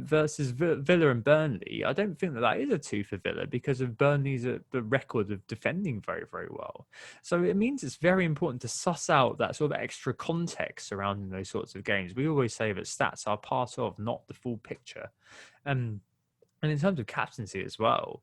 [SPEAKER 2] Versus Villa and Burnley, I don't think that is a 2 for Villa, because of Burnley's the record of defending very, very well. So it means it's very important to suss out that sort of extra context surrounding those sorts of games. We always say that stats are part of, not the full picture. And in terms of captaincy as well,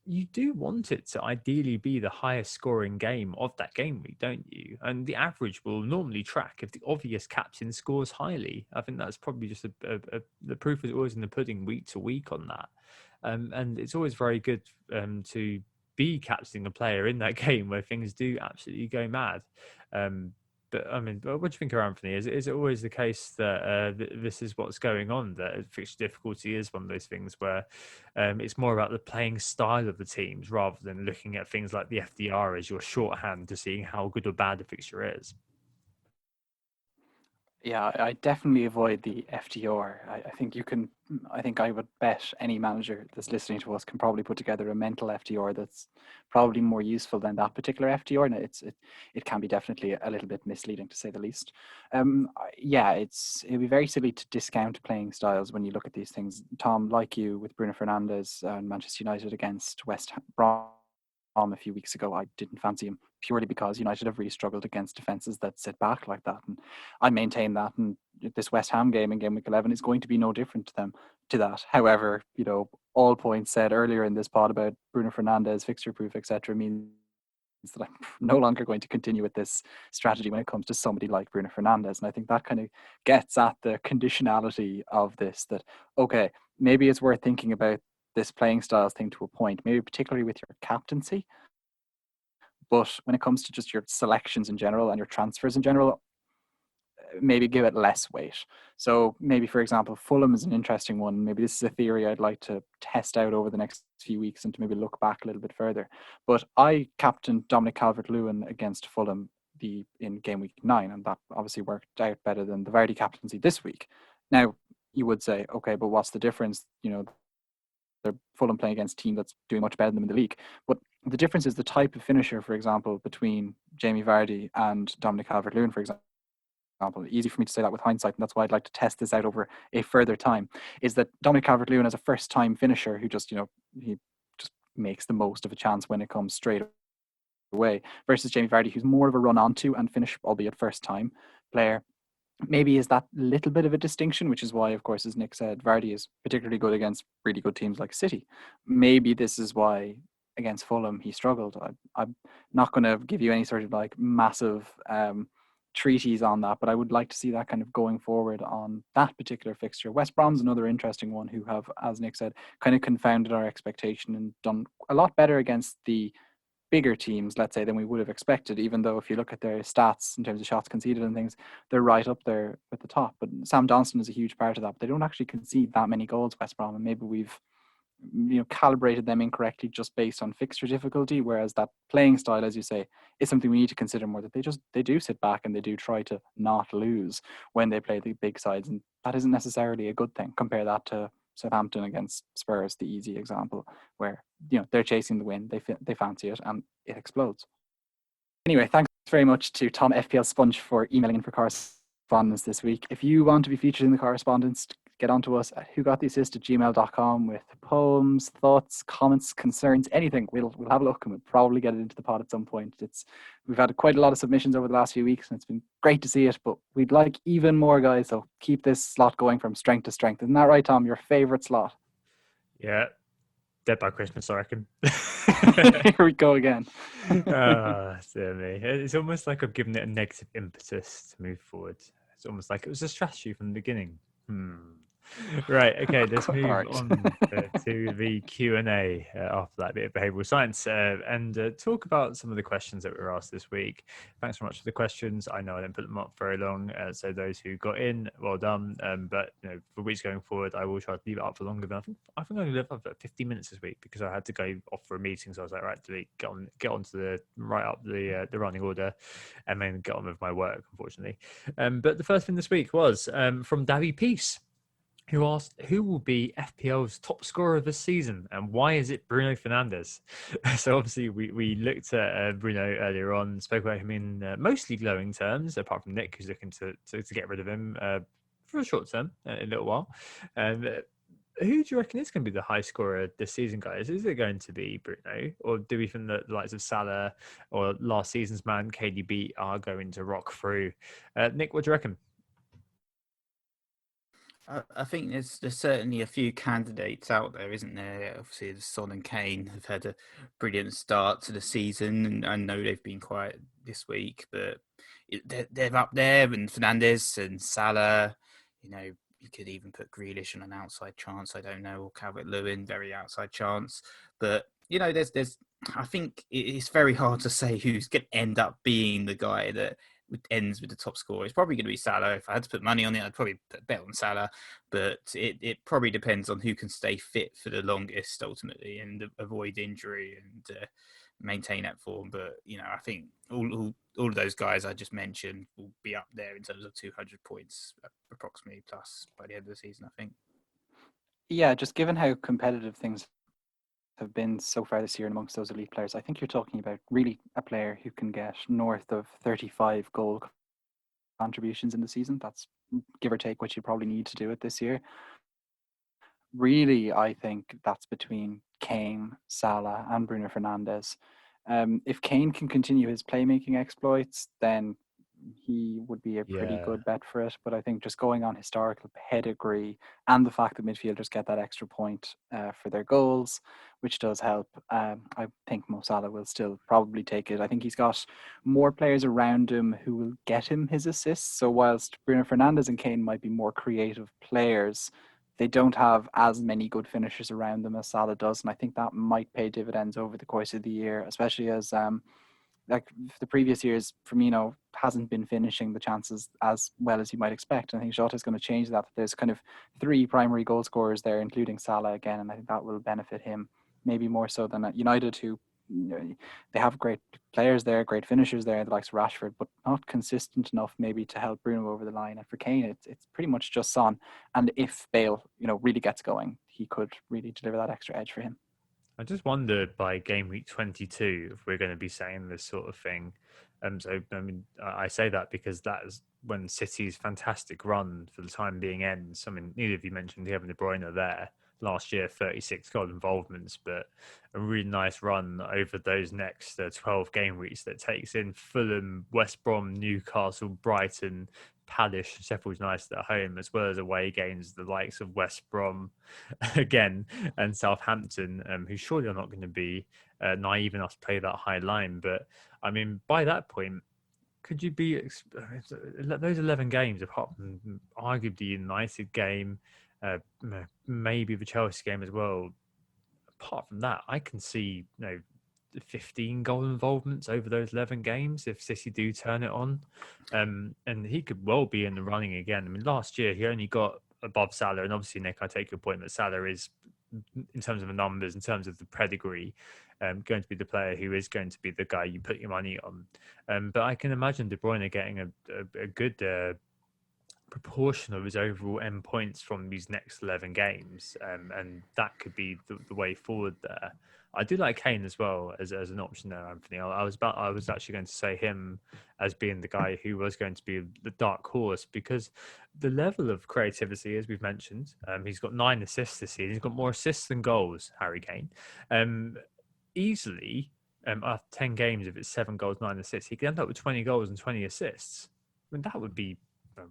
[SPEAKER 2] you do want it to ideally be the highest scoring game of that game week, don't you? And the average will normally track if the obvious captain scores highly. I think that's probably just the proof is always in the pudding week to week on that. And it's always very good to be captaining a player in that game where things do absolutely go mad. But what do you think, Anthony? Is it always the case that this is what's going on? That fixture difficulty is one of those things where it's more about the playing style of the teams rather than looking at things like the FDR as your shorthand to seeing how good or bad the fixture is?
[SPEAKER 4] Yeah, I definitely avoid the FDR. I think I would bet any manager that's listening to us can probably put together a mental FDR that's probably more useful than that particular FDR. And it can be definitely a little bit misleading, to say the least. It'd be very silly to discount playing styles when you look at these things. Tom, like you with Bruno Fernandes and Manchester United against West Brom a few weeks ago, I didn't fancy him purely because United have really struggled against defences that sit back like that, and I maintain that. And this West Ham game in game week 11 is going to be no different to that. However, all points said earlier in this pod about Bruno Fernandes, fixture proof, etc., means that I'm no longer going to continue with this strategy when it comes to somebody like Bruno Fernandes. And I think that kind of gets at the conditionality of this, that okay, maybe it's worth thinking about this playing styles thing to a point, maybe particularly with your captaincy. But when it comes to just your selections in general and your transfers in general, maybe give it less weight. So maybe, for example, Fulham is an interesting one. Maybe this is a theory I'd like to test out over the next few weeks and to maybe look back a little bit further. But I captained Dominic Calvert-Lewin against Fulham in game week 9, and that obviously worked out better than the Vardy captaincy this week. Now, you would say, okay, but what's the difference? They're Fulham playing against a team that's doing much better than them in the league. But the difference is the type of finisher, for example, between Jamie Vardy and Dominic Calvert-Lewin, for example. easy for me to say that with hindsight, and that's why I'd like to test this out over a further time, is that Dominic Calvert-Lewin as a first-time finisher who just, he just makes the most of a chance when it comes straight away, versus Jamie Vardy, who's more of a run-onto and finish, albeit first-time player. Maybe is that little bit of a distinction, which is why, of course, as Nick said, Vardy is particularly good against really good teams like City. Maybe this is why against Fulham he struggled. I'm not going to give you any sort of like massive treatise on that, but I would like to see that kind of going forward on that particular fixture. West Brom's another interesting one, who have, as Nick said, kind of confounded our expectation and done a lot better against the bigger teams, let's say, than we would have expected, even though if you look at their stats in terms of shots conceded and things, they're right up there at the top. But Sam Johnston is a huge part of that. But they don't actually concede that many goals, West Brom, and maybe we've calibrated them incorrectly just based on fixture difficulty, whereas that playing style, as you say, is something we need to consider more, that they do sit back and they do try to not lose when they play the big sides, and that isn't necessarily a good thing. Compare that to Southampton against Spurs, the easy example, where they're chasing the win, they fancy it, and it explodes. Anyway, thanks very much to Tom FPL Sponge for emailing in for correspondence this week. If you want to be featured in the correspondence, get on to us at whogottheassist@gmail.com with poems, thoughts, comments, concerns, anything. We'll have a look and we'll probably get it into the pod at some point. We've had quite a lot of submissions over the last few weeks and it's been great to see it, but we'd like even more, guys, so keep this slot going from strength to strength. Isn't that right, Tom? Your favourite slot?
[SPEAKER 2] Yeah. Dead by Christmas, I reckon.
[SPEAKER 4] Here we go again.
[SPEAKER 2] Dear me. It's almost like I've given it a negative impetus to move forward. It's almost like it was a strategy from the beginning. Right, okay, let's move on to the Q&A after that bit of behavioural science and talk about some of the questions that were asked this week. Thanks very much for the questions. I know I didn't put them up very long, so those who got in, well done. But for weeks going forward, I will try to leave it up for longer. But I think I'm going to leave up for 15 minutes this week because I had to go off for a meeting. So I was like, right, delete, get on to the right up the running order, and then get on with my work, unfortunately. But the first thing this week was from Davy Peace, who asked, who will be FPL's top scorer this season and why is it Bruno Fernandes? So obviously we looked at Bruno earlier on, spoke about him in mostly glowing terms, apart from Nick, who's looking to get rid of him for a short term, a little while. Who do you reckon is going to be the high scorer this season, guys? Is it going to be Bruno, or do we think that the likes of Salah or last season's man KDB are going to rock through? Nick, what do you reckon?
[SPEAKER 3] I think there's certainly a few candidates out there, isn't there? Obviously, Son and Kane have had a brilliant start to the season, and I know they've been quiet this week, but they're up there, and Fernandes and Salah, you could even put Grealish on an outside chance, I don't know, or Calvert-Lewin, very outside chance. But, there's I think it's very hard to say who's going to end up being the guy that ends with the top scorer. It's probably going to be Salah. If I had to put money on it, I'd probably put a bet on Salah. But it probably depends on who can stay fit for the longest ultimately and avoid injury and maintain that form. But I think all of those guys I just mentioned will be up there in terms of 200 points approximately plus by the end of the season, I think.
[SPEAKER 4] Yeah, just given how competitive things have been so far this year and amongst those elite players, I think you're talking about really a player who can get north of 35 goal contributions in the season. That's give or take what you probably need to do it this year. Really, I think that's between Kane, Salah and Bruno Fernandes. If Kane can continue his playmaking exploits, then he would be a pretty good bet for it. But I think just going on historical pedigree and the fact that midfielders get that extra point for their goals, which does help, I think Mo Salah will still probably take it. I think he's got more players around him who will get him his assists. So whilst Bruno Fernandes and Kane might be more creative players, they don't have as many good finishers around them as Salah does. And I think that might pay dividends over the course of the year, especially as like the previous years, Firmino hasn't been finishing the chances as well as you might expect. And I think Jota is going to change that. There's kind of three primary goal scorers there, including Salah again, and I think that will benefit him maybe more so than at United, who they have great players there, great finishers there, the likes of Rashford, but not consistent enough maybe to help Bruno over the line. And for Kane, it's pretty much just Son. And if Bale, really gets going, he could really deliver that extra edge for him.
[SPEAKER 2] I just wonder by game week 22 if we're going to be saying this sort of thing. So, I mean, I say that because that is when City's fantastic run for the time being ends. I mean, neither of you mentioned Kevin De Bruyne there. Last year, 36 goal involvements, but a really nice run over those next 12 game weeks that takes in Fulham, West Brom, Newcastle, Brighton, Palace, Sheffield United at home, as well as away games, the likes of West Brom again and Southampton, who surely are not going to be naive enough to play that high line. But I mean, by that point, could you be those 11 games, apart from arguably the United game, maybe the Chelsea game as well? Apart from that, I can see 15 goal involvements over those 11 games if City do turn it on, and he could well be in the running again. I mean, last year he only got above Salah, and obviously, Nick, I take your point that Salah is, in terms of the numbers, in terms of the pedigree, going to be the player who is going to be the guy you put your money on. But I can imagine De Bruyne getting a good proportion of his overall end points from these next 11 games, and that could be the way forward there. I do like Kane as well as an option there, Anthony. I was actually going to say him as being the guy who was going to be the dark horse, because the level of creativity, as we've mentioned, he's got 9 assists this season. He's got more assists than goals, Harry Kane. Easily, after 10 games, if it's 7 goals, 9 assists, he could end up with 20 goals and 20 assists. I mean, that would be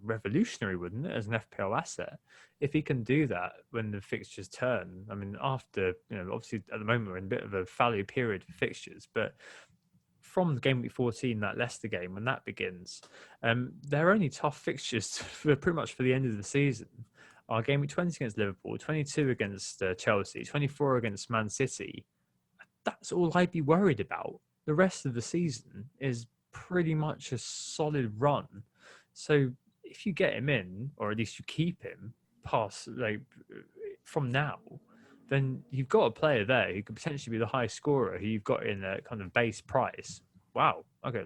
[SPEAKER 2] revolutionary, wouldn't it, as an FPL asset, if he can do that when the fixtures turn? I mean, after, obviously at the moment we're in a bit of a fallow period for fixtures, but from game week 14, that Leicester game, when that begins, they're only tough fixtures for pretty much for the end of the season. Our game week 20 against Liverpool, 22 against Chelsea, 24 against Man City. That's all I'd be worried about. The rest of the season is pretty much a solid run. So if you get him in, or at least you keep him past from now, then you've got a player there who could potentially be the high scorer who you've got in a kind of base price. Wow, okay,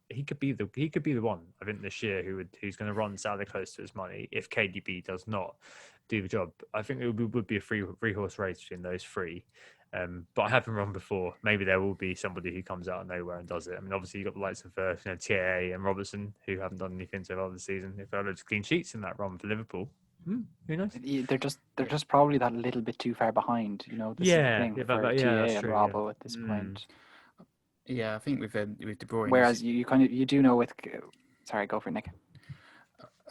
[SPEAKER 2] he could be the one, I think, this year who's going to run Salah close to his money if KDB does not do the job. I think it would be a three horse race between those three. But I haven't run before. Maybe there will be somebody who comes out of nowhere and does it. I mean, obviously, you've got the likes of TAA and Robertson, who haven't done anything so far this season. If there are loads of clean sheets in that run for Liverpool, who knows?
[SPEAKER 4] They're just probably that little bit too far behind. This is the thing for TA and Robbo at this point.
[SPEAKER 3] Yeah, I think with De Bruyne.
[SPEAKER 4] Whereas you do know with. Sorry, go for it, Nick.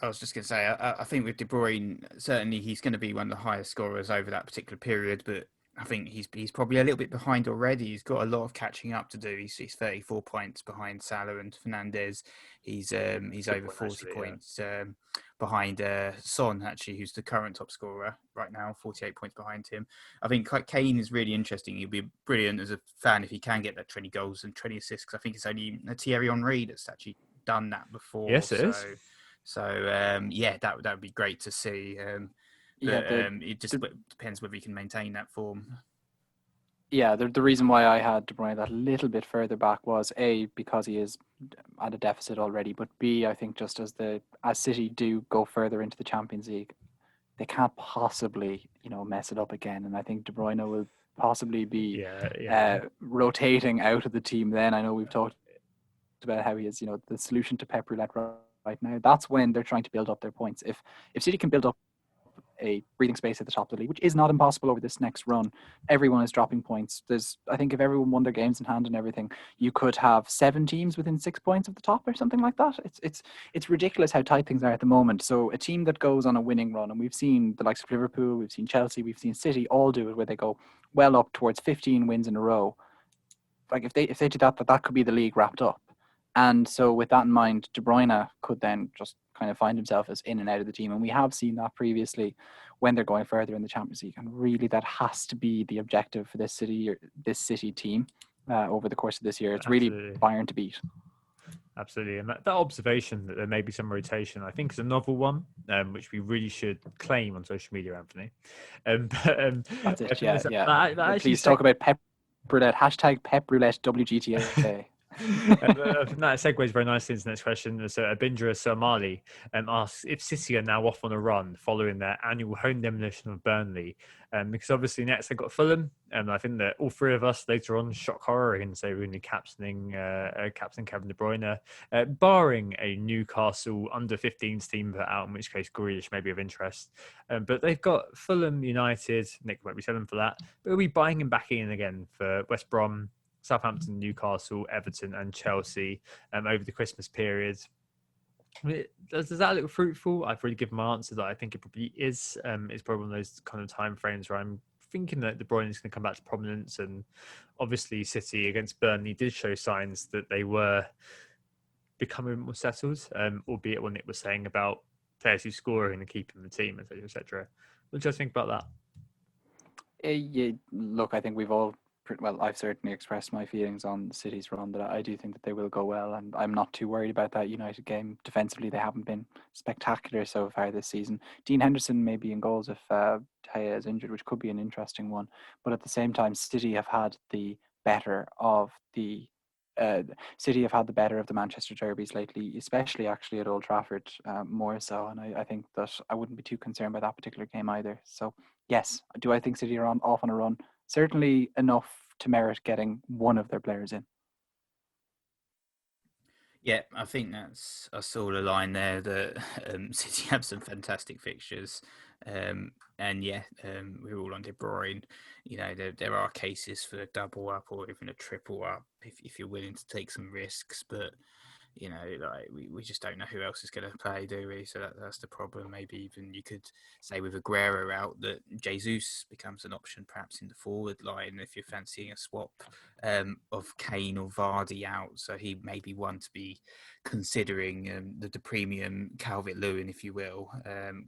[SPEAKER 3] I was just going to say, I think with De Bruyne, certainly he's going to be one of the highest scorers over that particular period, but I think he's probably a little bit behind already. He's got a lot of catching up to do. He's 34 points behind Salah and Fernandes. He's over 40 points behind Son, actually, who's the current top scorer right now, 48 points behind him. I think Kane is really interesting. He'll be brilliant as a fan if he can get that 20 goals and 20 assists, because I think it's only Thierry Henry that's actually done that before.
[SPEAKER 2] Yes, it is.
[SPEAKER 3] So that would be great to see. It just depends whether he can maintain that form.
[SPEAKER 4] Yeah, the reason why I had De Bruyne that little bit further back was A, because he is at a deficit already, but B, I think just as City do go further into the Champions League, they can't possibly mess it up again, and I think De Bruyne will possibly be rotating out of the team. Then I know we've talked about how he is the solution to Pep Roulette right now. That's when they're trying to build up their points. If City can build up a breathing space at the top of the league, which is not impossible over this next run, everyone is dropping points. I think if everyone won their games in hand and everything, you could have 7 teams within 6 points of the top or something like that. It's ridiculous how tight things are at the moment. So a team that goes on a winning run, and we've seen the likes of Liverpool, we've seen Chelsea, we've seen City all do it, where they go well up towards 15 wins in a row. Like if they do that could be the league wrapped up. And so with that in mind, De Bruyne could then just kind of find himself as in and out of the team. And we have seen that previously when they're going further in the Champions League. And really that has to be the objective for this City team over the course of this year. It's really Bayern to beat.
[SPEAKER 2] Absolutely. And that observation that there may be some rotation, I think, is a novel one, which we really should claim on social media, Anthony.
[SPEAKER 4] That's it, yeah. Please talk about Pep Roulette, #Pep Roulette WGTA.
[SPEAKER 2] That segues very nicely into the next question. So Abindra Somali asks if City are now off on a run following their annual home demolition of Burnley. Because obviously next they've got Fulham, and I think that all three of us later on, shock horror, are going to say we're going to be captain Kevin De Bruyne, barring a Newcastle under 15s team put out, in which case Grealish may be of interest. But they've got Fulham, United. Nick won't be selling for that, but we'll be buying him back in again for West Brom, Southampton, Newcastle, Everton, and Chelsea over the Christmas period. Does that look fruitful? I've already given my answer that I think it probably is. It's probably one of those kind of time frames where I'm thinking that De Bruyne is going to come back to prominence, and obviously City against Burnley did show signs that they were becoming more settled, albeit what Nick was saying about players who score and keeping the team, etc., etc. What do you guys think about that?
[SPEAKER 4] Yeah, look, I think we've all well, I've certainly expressed my feelings on City's run that I do think that they will go well, and I'm not too worried about that United game. Defensively, they haven't been spectacular so far this season. Dean Henderson may be in goals if De Gea is injured, which could be an interesting one. But at the same time, City have had the better of the Manchester derbies lately, especially actually at Old Trafford, more so. And I think that I wouldn't be too concerned by that particular game either. So yes, do I think City are off on a run? Certainly enough to merit getting one of their players in.
[SPEAKER 3] Yeah, I think that's I saw the line there that City have some fantastic fixtures, and we're all on De Bruyne. You know, there are cases for a double up or even a triple up if you're willing to take some risks, but you know, like we just don't know who else is going to play, do we? So that's the problem. Maybe even you could say with Aguero out that Jesus becomes an option perhaps in the forward line if you're fancying a swap of Kane or Vardy out. So he may be one to be considering the premium Calvert-Lewin, if you will,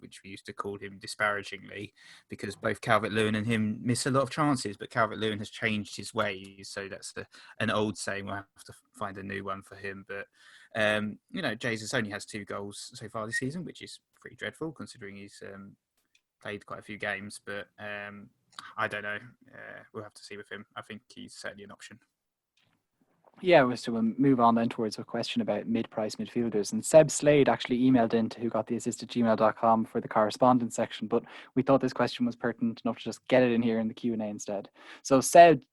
[SPEAKER 3] which we used to call him disparagingly, because both Calvert-Lewin and him miss a lot of chances, but Calvert-Lewin has changed his ways. So that's an old saying. We'll have to find a new one for him, but you know, Jesus only has 2 goals so far this season, which is pretty dreadful considering he's played quite a few games. But I don't know. We'll have to see with him. I think he's certainly an option.
[SPEAKER 4] Yeah, so we'll move on then towards a question about mid-price midfielders. And Seb Slade actually emailed in to whogottheassist@gmail.com for the correspondence section, but we thought this question was pertinent enough to just get it in here in the Q&A instead. So Seb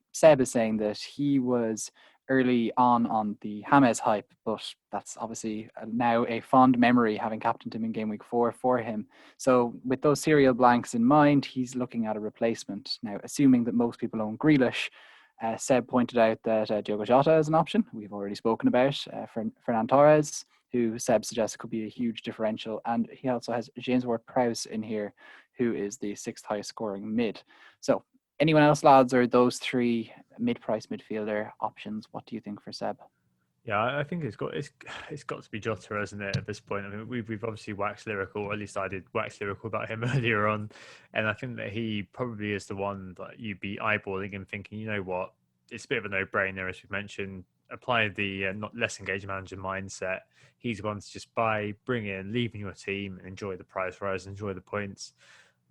[SPEAKER 4] is saying that he was early on the James hype, but that's obviously now a fond memory, having captained him in game week 4 for him. So with those serial blanks in mind, he's looking at a replacement. Now, assuming that most people own Grealish, Seb pointed out that Diogo Jota is an option. We've already spoken about Ferran Torres, who Seb suggested could be a huge differential. And he also has James Ward-Prowse in here, who is the 6th highest scoring mid. So anyone else, lads, or those 3 mid-price midfielder options? What do you think for Seb?
[SPEAKER 2] Yeah, I think it's got to be Jota, hasn't it? At this point, I mean, we've obviously waxed lyrical, or at least I did wax lyrical about him earlier on, and I think that he probably is the one that you'd be eyeballing and thinking, you know what, it's a bit of a no-brainer, as we mentioned. Apply the not less engaged manager mindset. He's the one to just buy, bring in, leave in your team, and enjoy the prize rise, enjoy the points.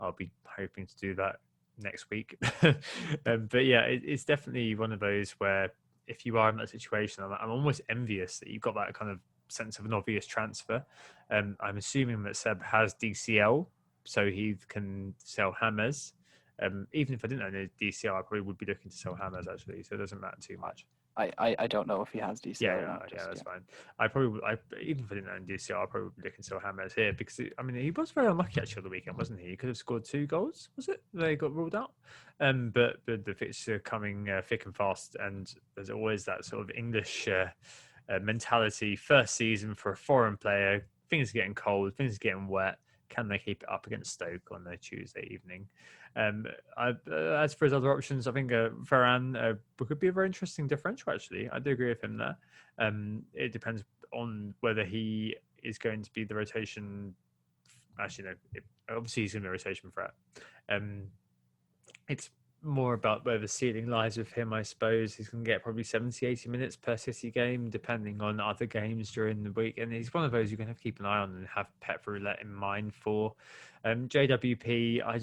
[SPEAKER 2] I'll be hoping to do that next week, but yeah, it's definitely one of those where, if you are in that situation, I'm almost envious that you've got that kind of sense of an obvious transfer. I'm assuming that Seb has DCL, so he can sell James. Even if I didn't own a DCL, I probably would be looking to sell James actually, so it doesn't matter too much.
[SPEAKER 4] I don't know if he has DCL.
[SPEAKER 2] Yeah, that's fine. Even if I didn't own DCL, I'd probably be looking to sell James here because he was very unlucky actually on the weekend, wasn't he? He could have scored 2 goals. Was it? They got ruled out. But the fixtures are coming thick and fast, and there's always that sort of English mentality. First season for a foreign player, things are getting cold, things are getting wet. Can they keep it up against Stoke on a Tuesday evening? As for his other options, I think Ferran could be a very interesting differential, actually. I do agree with him there. It depends on whether he is going to be the rotation. Actually, no. Obviously, he's going to be a rotation threat. It's more about where the ceiling lies with him, I suppose. He's going to get probably 70, 80 minutes per City game, depending on other games during the week. And he's one of those you're going to have to keep an eye on and have Pep Roulette in mind for. JWP, I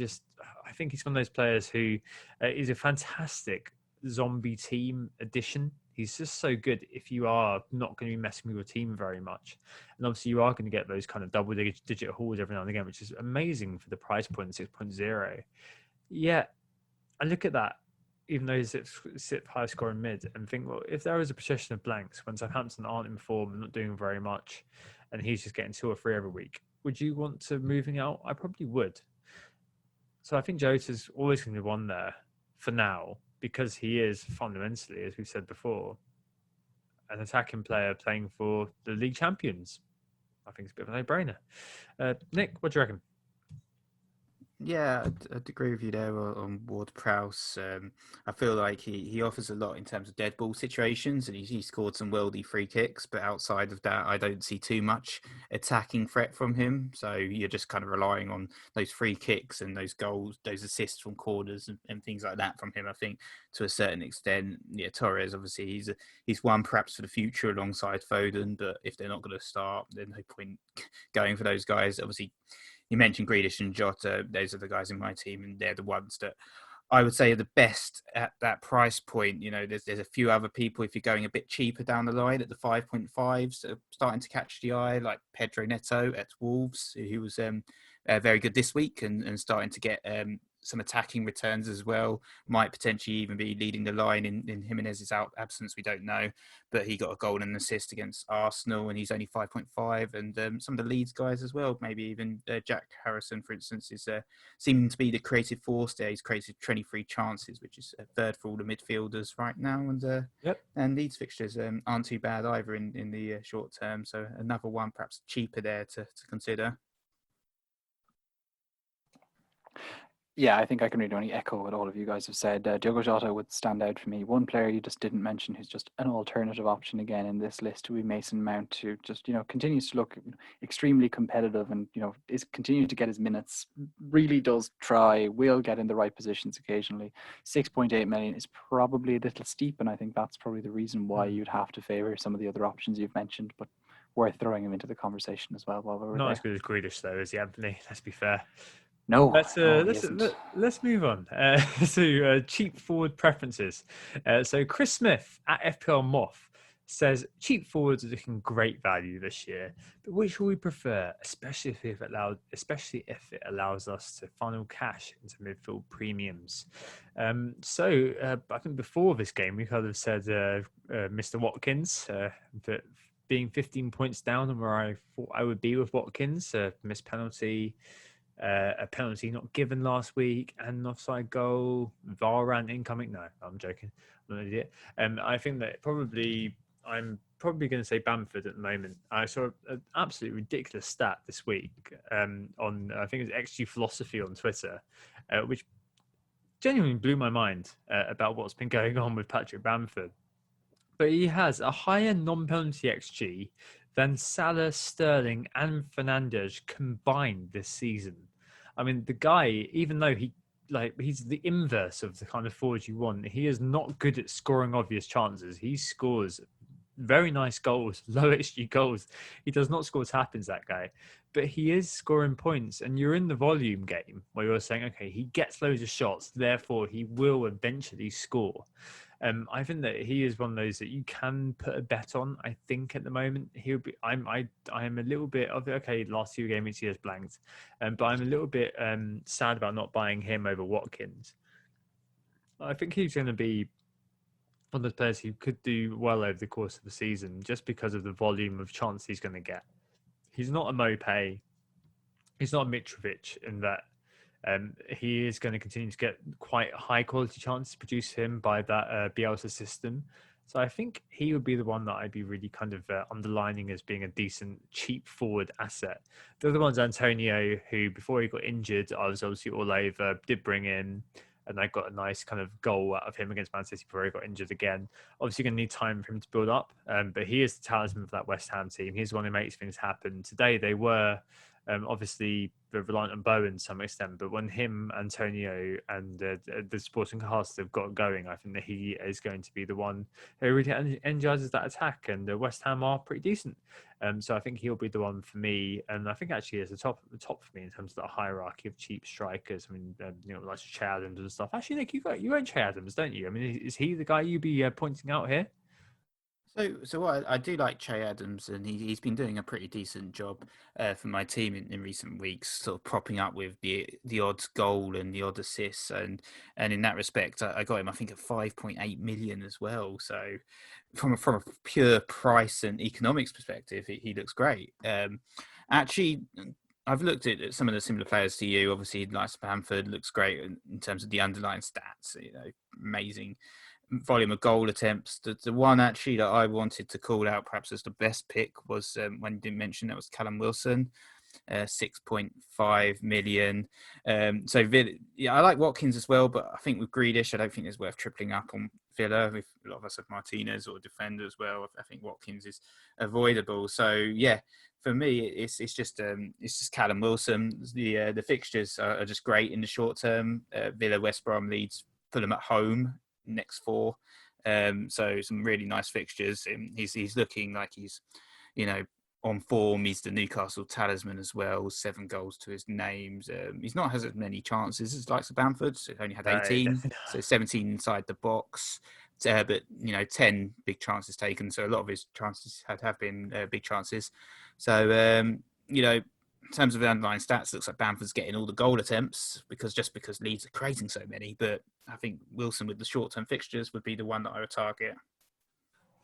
[SPEAKER 2] think he's one of those players who is a fantastic zombie team addition. He's just so good if you are not going to be messing with your team very much. And obviously you are going to get those kind of double-digit hauls every now and again, which is amazing for the price point 6.0. Yeah, I look at that, even though he's sit high scoring mid, and think, well, if there was a procession of blanks when Southampton aren't in form and not doing very much, and he's just getting 2 or 3 every week, would you want to moving out? I probably would. So I think Jota's always going to be one there for now, because he is fundamentally, as we've said before, an attacking player playing for the league champions. I think it's a bit of a no-brainer. Nick, what do you reckon?
[SPEAKER 3] Yeah, I'd agree with you there on Ward-Prowse. I feel like he offers a lot in terms of dead ball situations, and he scored some worldy free kicks. But outside of that, I don't see too much attacking threat from him. So you're just kind of relying on those free kicks and those goals, those assists from corners and things like that from him. I think to a certain extent, yeah, Torres obviously he's one perhaps for the future alongside Foden. But if they're not going to start, there's no point going for those guys. Obviously, you mentioned Grealish and Jota. Those are the guys in my team, and they're the ones that I would say are the best at that price point. You know, there's a few other people, if you're going a bit cheaper down the line at the 5.5s, that are starting to catch the eye, like Pedro Neto at Wolves, who was very good this week and starting to get some attacking returns as well. Might potentially even be leading the line in Jimenez's absence. We don't know, but he got a goal and an assist against Arsenal, and he's only 5.5. And some of the Leeds guys as well, maybe even Jack Harrison, for instance, is seeming to be the creative force there. He's created 23 chances, which is a third for all the midfielders right now. And Leeds fixtures aren't too bad either in the short term. So another one perhaps cheaper there to consider.
[SPEAKER 4] Yeah, I think I can really only echo what all of you guys have said. Diogo Jota would stand out for me. One player you just didn't mention who's just an alternative option again in this list would be Mason Mount, who just, continues to look extremely competitive and, is continuing to get his minutes, really does try, will get in the right positions occasionally. 6.8 million is probably a little steep, and I think that's probably the reason why you'd have to favour some of the other options you've mentioned, but worth throwing him into the conversation as well while we're
[SPEAKER 2] Not
[SPEAKER 4] there.
[SPEAKER 2] as good as Grealish, though, is he, Anthony? Let's be fair.
[SPEAKER 4] No,
[SPEAKER 2] let's move on to cheap forward preferences. So Chris Smith at FPL Moth says cheap forwards are looking great value this year, but which will we prefer, especially if it allows us to funnel cash into midfield premiums? I think before this game we kind of said Mr. Watkins, but being 15 points down on where I thought I would be with Watkins, missed penalty. A penalty not given last week, and an offside goal. VAR incoming. No, I'm joking. I'm not an idiot. I think that I'm probably going to say Bamford at the moment. I saw an absolutely ridiculous stat this week on I think it was XG Philosophy on Twitter, which genuinely blew my mind about what's been going on with Patrick Bamford. But he has a higher non-penalty XG than Salah, Sterling, and Fernandes combined this season. I mean, the guy, even though he's the inverse of the kind of forward you want, he is not good at scoring obvious chances. He scores very nice goals, low XG goals. He does not score tap-ins, that guy, but he is scoring points. And you're in the volume game where you're saying, okay, he gets loads of shots, therefore he will eventually score. I think that he is one of those that you can put a bet on. I think at the moment he'll be. I am a little bit of okay. Last 2 games he has blanked, but I'm a little bit sad about not buying him over Watkins. I think he's going to be one of those players who could do well over the course of the season, just because of the volume of chance he's going to get. He's not a Mopé. He's not a Mitrovic in that. He is going to continue to get quite high quality chances produced him by that Bielsa system. So I think he would be the one that I'd be really kind of underlining as being a decent, cheap forward asset. The other one's Antonio, who before he got injured, I was obviously all over, did bring in, and I got a nice kind of goal out of him against Man City before he got injured again. Obviously going to need time for him to build up, but he is the talisman for that West Ham team. He's the one who makes things happen. Today they were obviously reliant on Bowen to some extent, but when him, Antonio, and the supporting cast have got going, I think that he is going to be the one who really energizes that attack. And West Ham are pretty decent, so I think he'll be the one for me. And I think actually is the top for me in terms of the hierarchy of cheap strikers. I mean, like Che Adams and stuff. Actually, Nick, you own Che Adams, don't you? I mean, is he the guy you'd be pointing out here?
[SPEAKER 3] So what I do like Che Adams, and he's been doing a pretty decent job for my team in recent weeks, sort of propping up with the odd goal and the odd assist, and in that respect, I got him I think at 5.8 million as well. So from a pure price and economics perspective, he looks great. Actually, I've looked at some of the similar players to you. Obviously, like Bamford looks great in terms of the underlying stats. Amazing volume of goal attempts. The one actually that I wanted to call out perhaps as the best pick was when you didn't mention that was Callum Wilson, 6.5 million. I like Watkins as well, but I think with Grealish, I don't think it's worth tripling up on Villa. With a lot of us have Martinez or defender as well, I think Watkins is avoidable. So yeah, for me, it's just Callum Wilson. The fixtures are just great in the short term. Villa, West Brom, Leeds, Fulham at home next 4. So some really nice fixtures. He's looking like he's, on form. He's the Newcastle talisman as well. 7 goals to his names. He's not has as many chances as likes of Bamford. So he only had 18. So 17 inside the box. But 10 big chances taken. So a lot of his chances have been big chances. So in terms of the underlying stats, looks like Bamford's getting all the goal attempts because Leeds are creating so many. But I think Wilson with the short-term fixtures would be the one that I would target.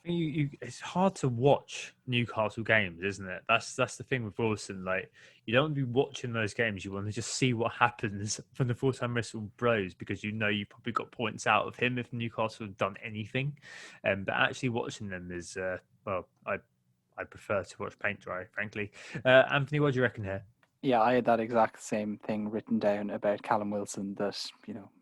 [SPEAKER 2] I think it's hard to watch Newcastle games, isn't it? That's the thing with Wilson. Like, you don't want to be watching those games. You want to just see what happens when the full-time whistle blows because you probably got points out of him if Newcastle have done anything. But actually watching them is, I prefer to watch paint dry, frankly. Anthony, what do you reckon here?
[SPEAKER 4] Yeah, I had that exact same thing written down about Callum Wilson, that,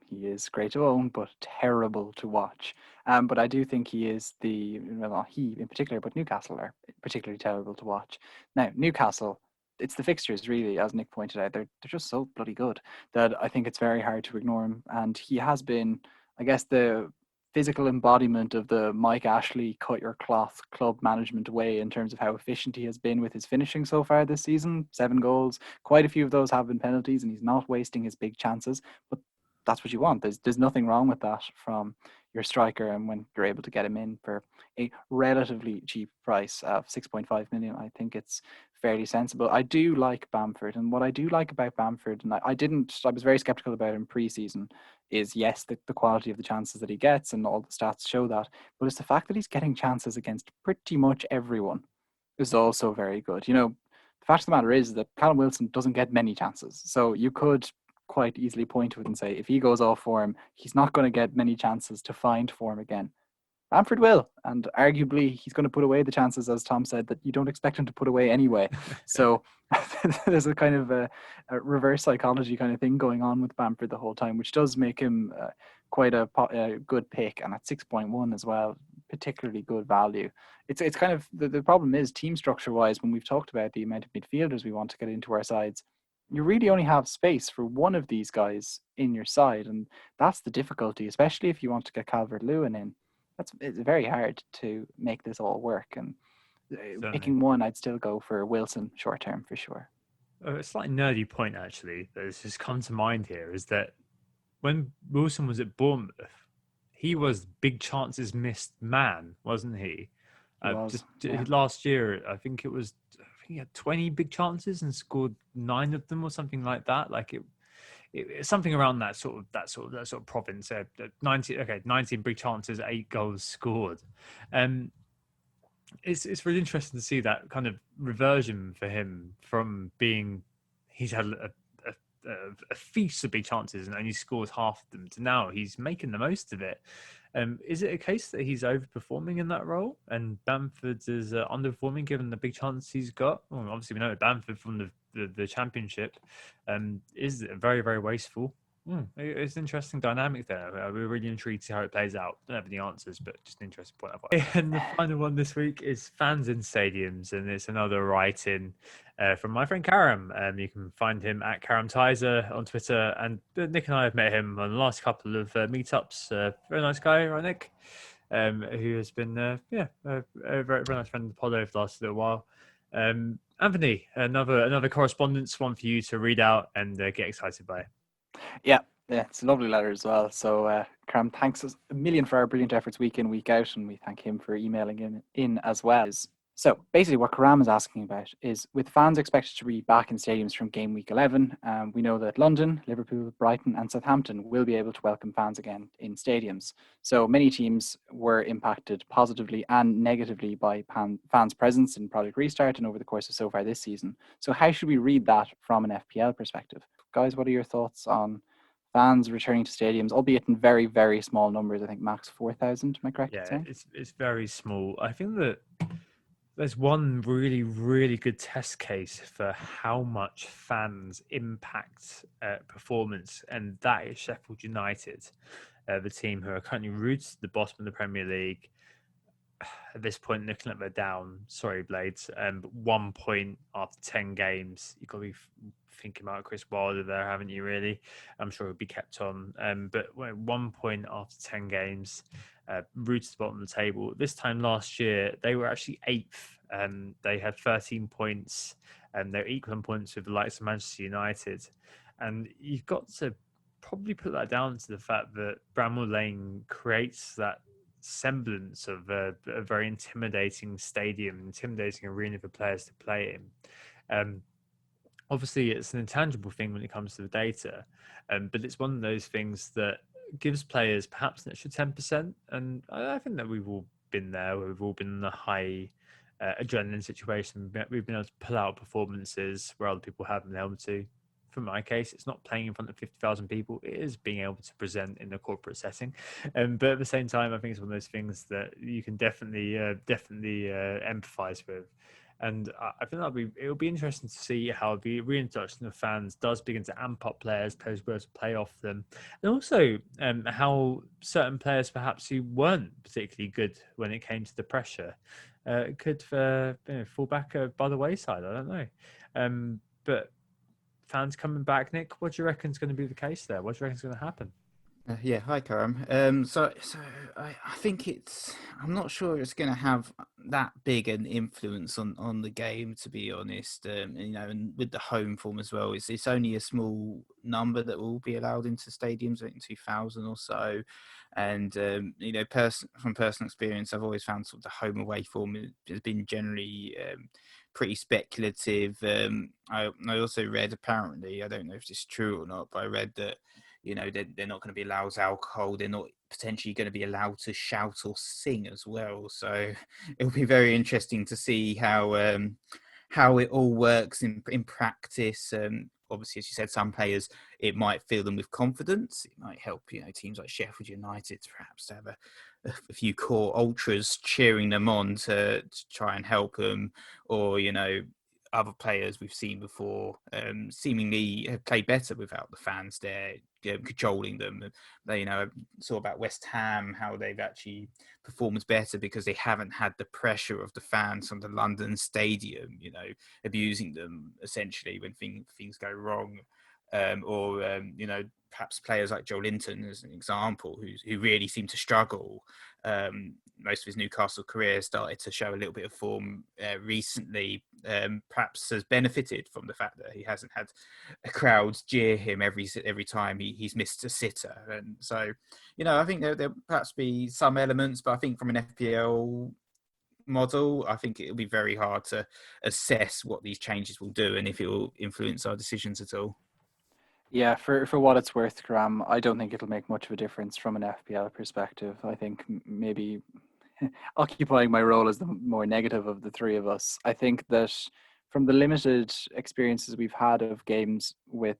[SPEAKER 4] he is great to own, but terrible to watch. But I do think he is he in particular, but Newcastle are particularly terrible to watch. Now, Newcastle, it's the fixtures really, as Nick pointed out, they're just so bloody good that I think it's very hard to ignore him. And he has been, I guess, the physical embodiment of the Mike Ashley cut your cloth club management way in terms of how efficient he has been with his finishing so far this season. 7 goals, quite a few of those have been penalties, and he's not wasting his big chances. But that's what you want. There's nothing wrong with that from your striker, and when you're able to get him in for a relatively cheap price of 6.5 million, I think it's fairly sensible. I do like Bamford, and what I do like about Bamford, and I was very skeptical about him pre-season, is yes, the quality of the chances that he gets, and all the stats show that, but it's the fact that he's getting chances against pretty much everyone is also very good. The fact of the matter is that Callum Wilson doesn't get many chances, so you could quite easily point to it and say, if he goes off form, he's not going to get many chances to find form again. Bamford will, and arguably he's going to put away the chances, as Tom said, that you don't expect him to put away anyway. So there's a kind of a reverse psychology kind of thing going on with Bamford the whole time, which does make him quite a good pick, and at 6.1 as well, particularly good value. It's kind of the problem is team structure wise, when we've talked about the amount of midfielders we want to get into our sides, you really only have space for one of these guys in your side, and that's the difficulty, especially if you want to get Calvert-Lewin in. It's very hard to make this all work, and picking one, I'd still go for Wilson short term for sure.
[SPEAKER 2] A slightly nerdy point actually that has just come to mind here is that when Wilson was at Bournemouth, he was big chances missed man, wasn't he? Last year, I think he had 20 big chances and scored 9 of them or something like that. Like it's something around that sort of province. 19 big chances, 8 goals scored. It's really interesting to see that kind of reversion for him from being he's had a feast of big chances and only scores half of them to now he's making the most of it. Is it a case that he's overperforming in that role and Bamford is underperforming given the big chances he's got? Well, obviously, we know that Bamford from the Championship is very, very wasteful. It's an interesting dynamic there. We're really intrigued to see how it plays out. Don't have any answers, but just an interesting point. And the final one this week is fans in stadiums, and it's another write-in from my friend Karam. You can find him at Karam Tizer on Twitter, and Nick and I have met him on the last couple of meetups. Very nice guy, right, Nick? Who has been a very, very nice friend of the pod over the last little while. Anthony, another correspondence one for you to read out and get excited by.
[SPEAKER 4] Yeah, Yeah, it's a lovely letter as well. So, Karam, thanks a million for our brilliant efforts week in, week out, and we thank him for emailing in as well. So, basically, what Karam is asking about is with fans expected to be back in stadiums from game week 11, we know that London, Liverpool, Brighton, and Southampton will be able to welcome fans again in stadiums. So, many teams were impacted positively and negatively by fans' presence in Project Restart and over the course of so far this season. So, how should we read that from an FPL perspective? Guys, what are your thoughts on fans returning to stadiums, albeit in very, very small numbers? I think max 4,000. Am I correct in
[SPEAKER 2] Yeah,
[SPEAKER 4] saying?
[SPEAKER 2] it's very small. I think that there's one really, really good test case for how much fans impact performance, and that is Sheffield United, the team who are currently rooted to the bottom of the Premier League. At this point, looking at their down, sorry, Blades, but 1 point after 10 games. You've got to be thinking about Chris Wilder there, haven't you, really? I'm sure he'll be kept on. But 1 point after 10 games, rooted to the bottom of the table. This time last year, they were actually 8th. They had 13 points, and they're equal in points with the likes of Manchester United. And you've got to probably put that down to the fact that Bramall Lane creates that semblance of a very intimidating stadium, intimidating arena for players to play in. Obviously, it's an intangible thing when it comes to the data, but it's one of those things that gives players perhaps an extra 10%. And I think that we've all been there, where we've all been in a high adrenaline situation. We've been able to pull out performances where other people haven't been able to. For my case, it's not playing in front of 50,000 people. It is being able to present in a corporate setting. But at the same time, I think it's one of those things that you can definitely empathize with. And I think it'll be interesting to see how the reintroduction of fans does begin to amp up players will be able to play off them. And also how certain players, perhaps who weren't particularly good when it came to the pressure, could fall back by the wayside. I don't know. But fans coming back, Nick, what do you reckon is going to be the case there? What do you reckon is going to happen?
[SPEAKER 3] Yeah, hi, Karam. So I think I'm not sure it's going to have that big an influence on the game, to be honest. And with the home form as well, it's only a small number that will be allowed into stadiums, I think 2,000 or so. And from personal experience, I've always found sort of the home away form has been generally pretty speculative. I also read, apparently, I don't know if this is true or not, but I read that they're not going to be allowed alcohol. They're not potentially going to be allowed to shout or sing as well. So it'll be very interesting to see how it all works in practice. Obviously, as you said, some players, it might fill them with confidence. It might help, teams like Sheffield United perhaps to have a few core ultras cheering them on to try and help them, or other players we've seen before seemingly have played better without the fans there, cajoling them. They, saw about West Ham, how they've actually performed better because they haven't had the pressure of the fans from the London stadium, abusing them essentially when things go wrong. Or perhaps players like Joe Linton as an example, who really seemed to struggle. Most of his Newcastle career started to show a little bit of form recently. Perhaps has benefited from the fact that he hasn't had a crowd jeer him every time he's missed a sitter. And so, I think there'll perhaps be some elements, but I think from an FPL model, I think it'll be very hard to assess what these changes will do and if it will influence our decisions at all.
[SPEAKER 4] Yeah, for what it's worth, Graham, I don't think it'll make much of a difference from an FPL perspective. I think maybe occupying my role as the more negative of the three of us, I think that from the limited experiences we've had of games with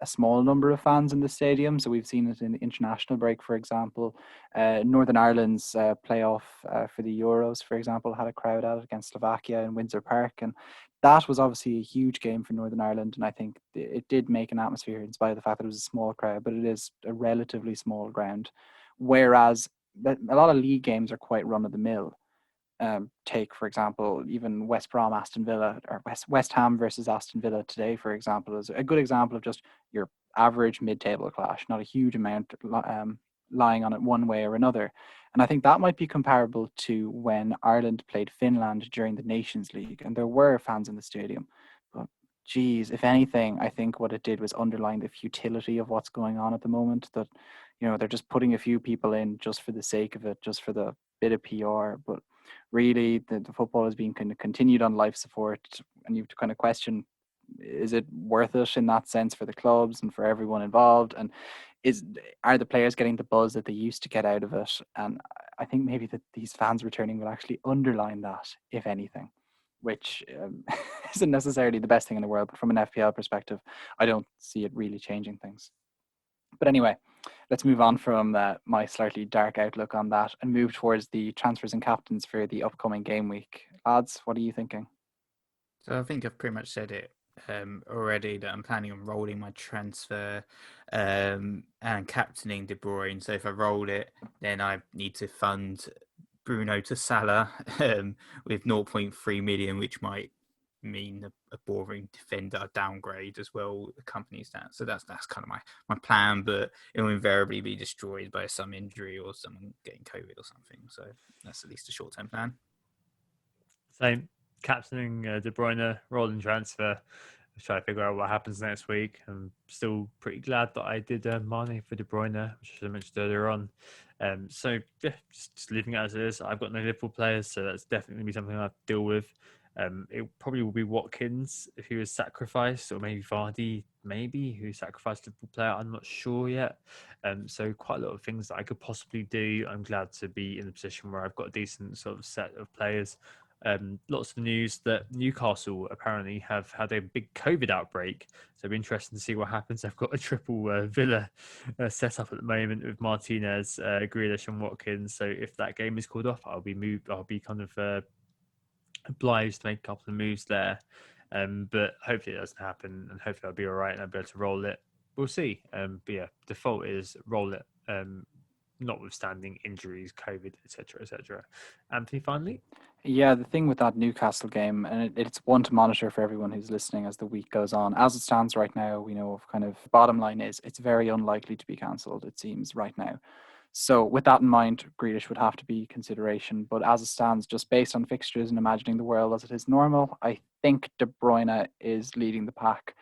[SPEAKER 4] a small number of fans in the stadium, so we've seen it in the international break, for example. Northern Ireland's playoff for the Euros, for example, had a crowd out against Slovakia in Windsor Park, and that was obviously a huge game for Northern Ireland, and I think it did make an atmosphere in spite of the fact that it was a small crowd, but it is a relatively small ground. Whereas a lot of league games are quite run-of-the-mill. Take, for example, even West Brom, Aston Villa, or West Ham versus Aston Villa today, for example, is a good example of just your average mid-table clash, not a huge amount lying on it one way or another. And I think that might be comparable to when Ireland played Finland during the Nations League, and there were fans in the stadium. But geez, if anything, I think what it did was underline the futility of what's going on at the moment. That, they're just putting a few people in just for the sake of it, just for the bit of PR. But really, the football is being kind of continued on life support, and you have to kind of question, is it worth it in that sense for the clubs and for everyone involved? And are the players getting the buzz that they used to get out of it? And I think maybe that these fans returning will actually underline that, if anything, which isn't necessarily the best thing in the world. But from an FPL perspective, I don't see it really changing things. But anyway, let's move on from my slightly dark outlook on that and move towards the transfers and captains for the upcoming game week. Lads, what are you thinking?
[SPEAKER 3] So I think I've pretty much said it already, that I'm planning on rolling my transfer and captaining De Bruyne. So if I roll it, then I need to fund Bruno to Salah with 0.3 million, which might mean a boring defender downgrade as well accompanies that. So that's kind of my plan, but it will invariably be destroyed by some injury or someone getting COVID or something. So that's at least a short-term plan.
[SPEAKER 2] Same. Captaining De Bruyne, rolling transfer. Try to figure out what happens next week. I'm still pretty glad that I did Mane for De Bruyne, which I mentioned earlier on. So yeah, just leaving it as it is. I've got no Liverpool players, so that's definitely be something I have to deal with. It probably will be Watkins if he was sacrificed, or maybe Vardy, who sacrificed a Liverpool player. I'm not sure yet. So quite a lot of things that I could possibly do. I'm glad to be in a position where I've got a decent sort of set of players. Lots of news that Newcastle apparently have had a big COVID outbreak, so it'll be interesting to see what happens. I've got a triple Villa set up at the moment with Martinez, Grealish and Watkins, so if that game is called off, I'll be kind of obliged to make a couple of moves there, but hopefully it doesn't happen, and hopefully I'll be alright and I'll be able to roll it. We'll see. But yeah, default is roll it, notwithstanding injuries, COVID, etc. Anthony, finally?
[SPEAKER 4] Yeah, the thing with that Newcastle game, and it's one to monitor for everyone who's listening as the week goes on. As it stands right now, we know of kind of bottom line is it's very unlikely to be cancelled, it seems, right now. So with that in mind, Grealish would have to be consideration. But as it stands, just based on fixtures and imagining the world as it is normal, I think De Bruyne is leading the pack.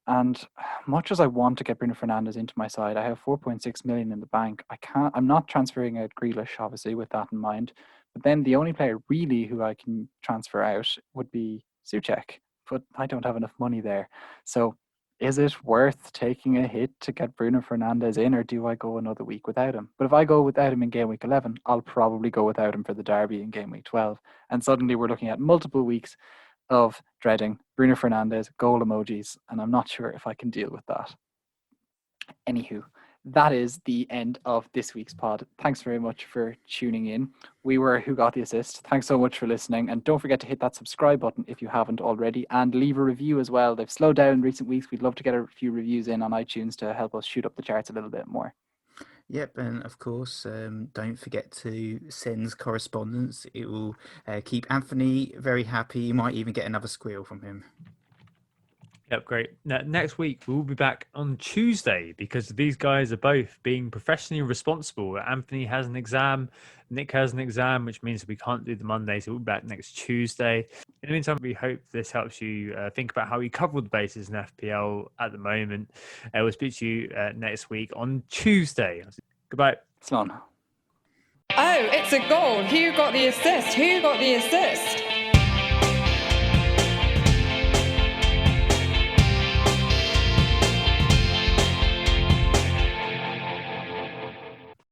[SPEAKER 4] And much as I want to get Bruno Fernandes into my side, I have 4.6 million in the bank. I'm not transferring out Grealish, obviously, with that in mind. But then the only player really who I can transfer out would be Souček. But I don't have enough money there. So is it worth taking a hit to get Bruno Fernandes in, or do I go another week without him? But if I go without him in game week 11, I'll probably go without him for the derby in game week 12. And suddenly we're looking at multiple weeks of dreading Bruno Fernandes, goal emojis, and I'm not sure if I can deal with that. Anywho, that is the end of this week's pod. Thanks very much for tuning in. We were Who Got the Assist. Thanks so much for listening, and don't forget to hit that subscribe button if you haven't already, and leave a review as well. They've slowed down in recent weeks. We'd love to get a few reviews in on iTunes to help us shoot up the charts a little bit more.
[SPEAKER 3] Yep, and of course, don't forget to send correspondence. It will keep Anthony very happy. You might even get another squeal from him.
[SPEAKER 2] Yep, great. Now, next week, we'll be back on Tuesday because these guys are both being professionally responsible. Anthony has an exam, Nick has an exam, which means we can't do the Monday, so we'll be back next Tuesday. In the meantime, we hope this helps you think about how we cover all the bases in FPL at the moment. We'll speak to you next week on Tuesday. Goodbye.
[SPEAKER 4] Slán.
[SPEAKER 1] Oh, it's a goal. Who got the assist?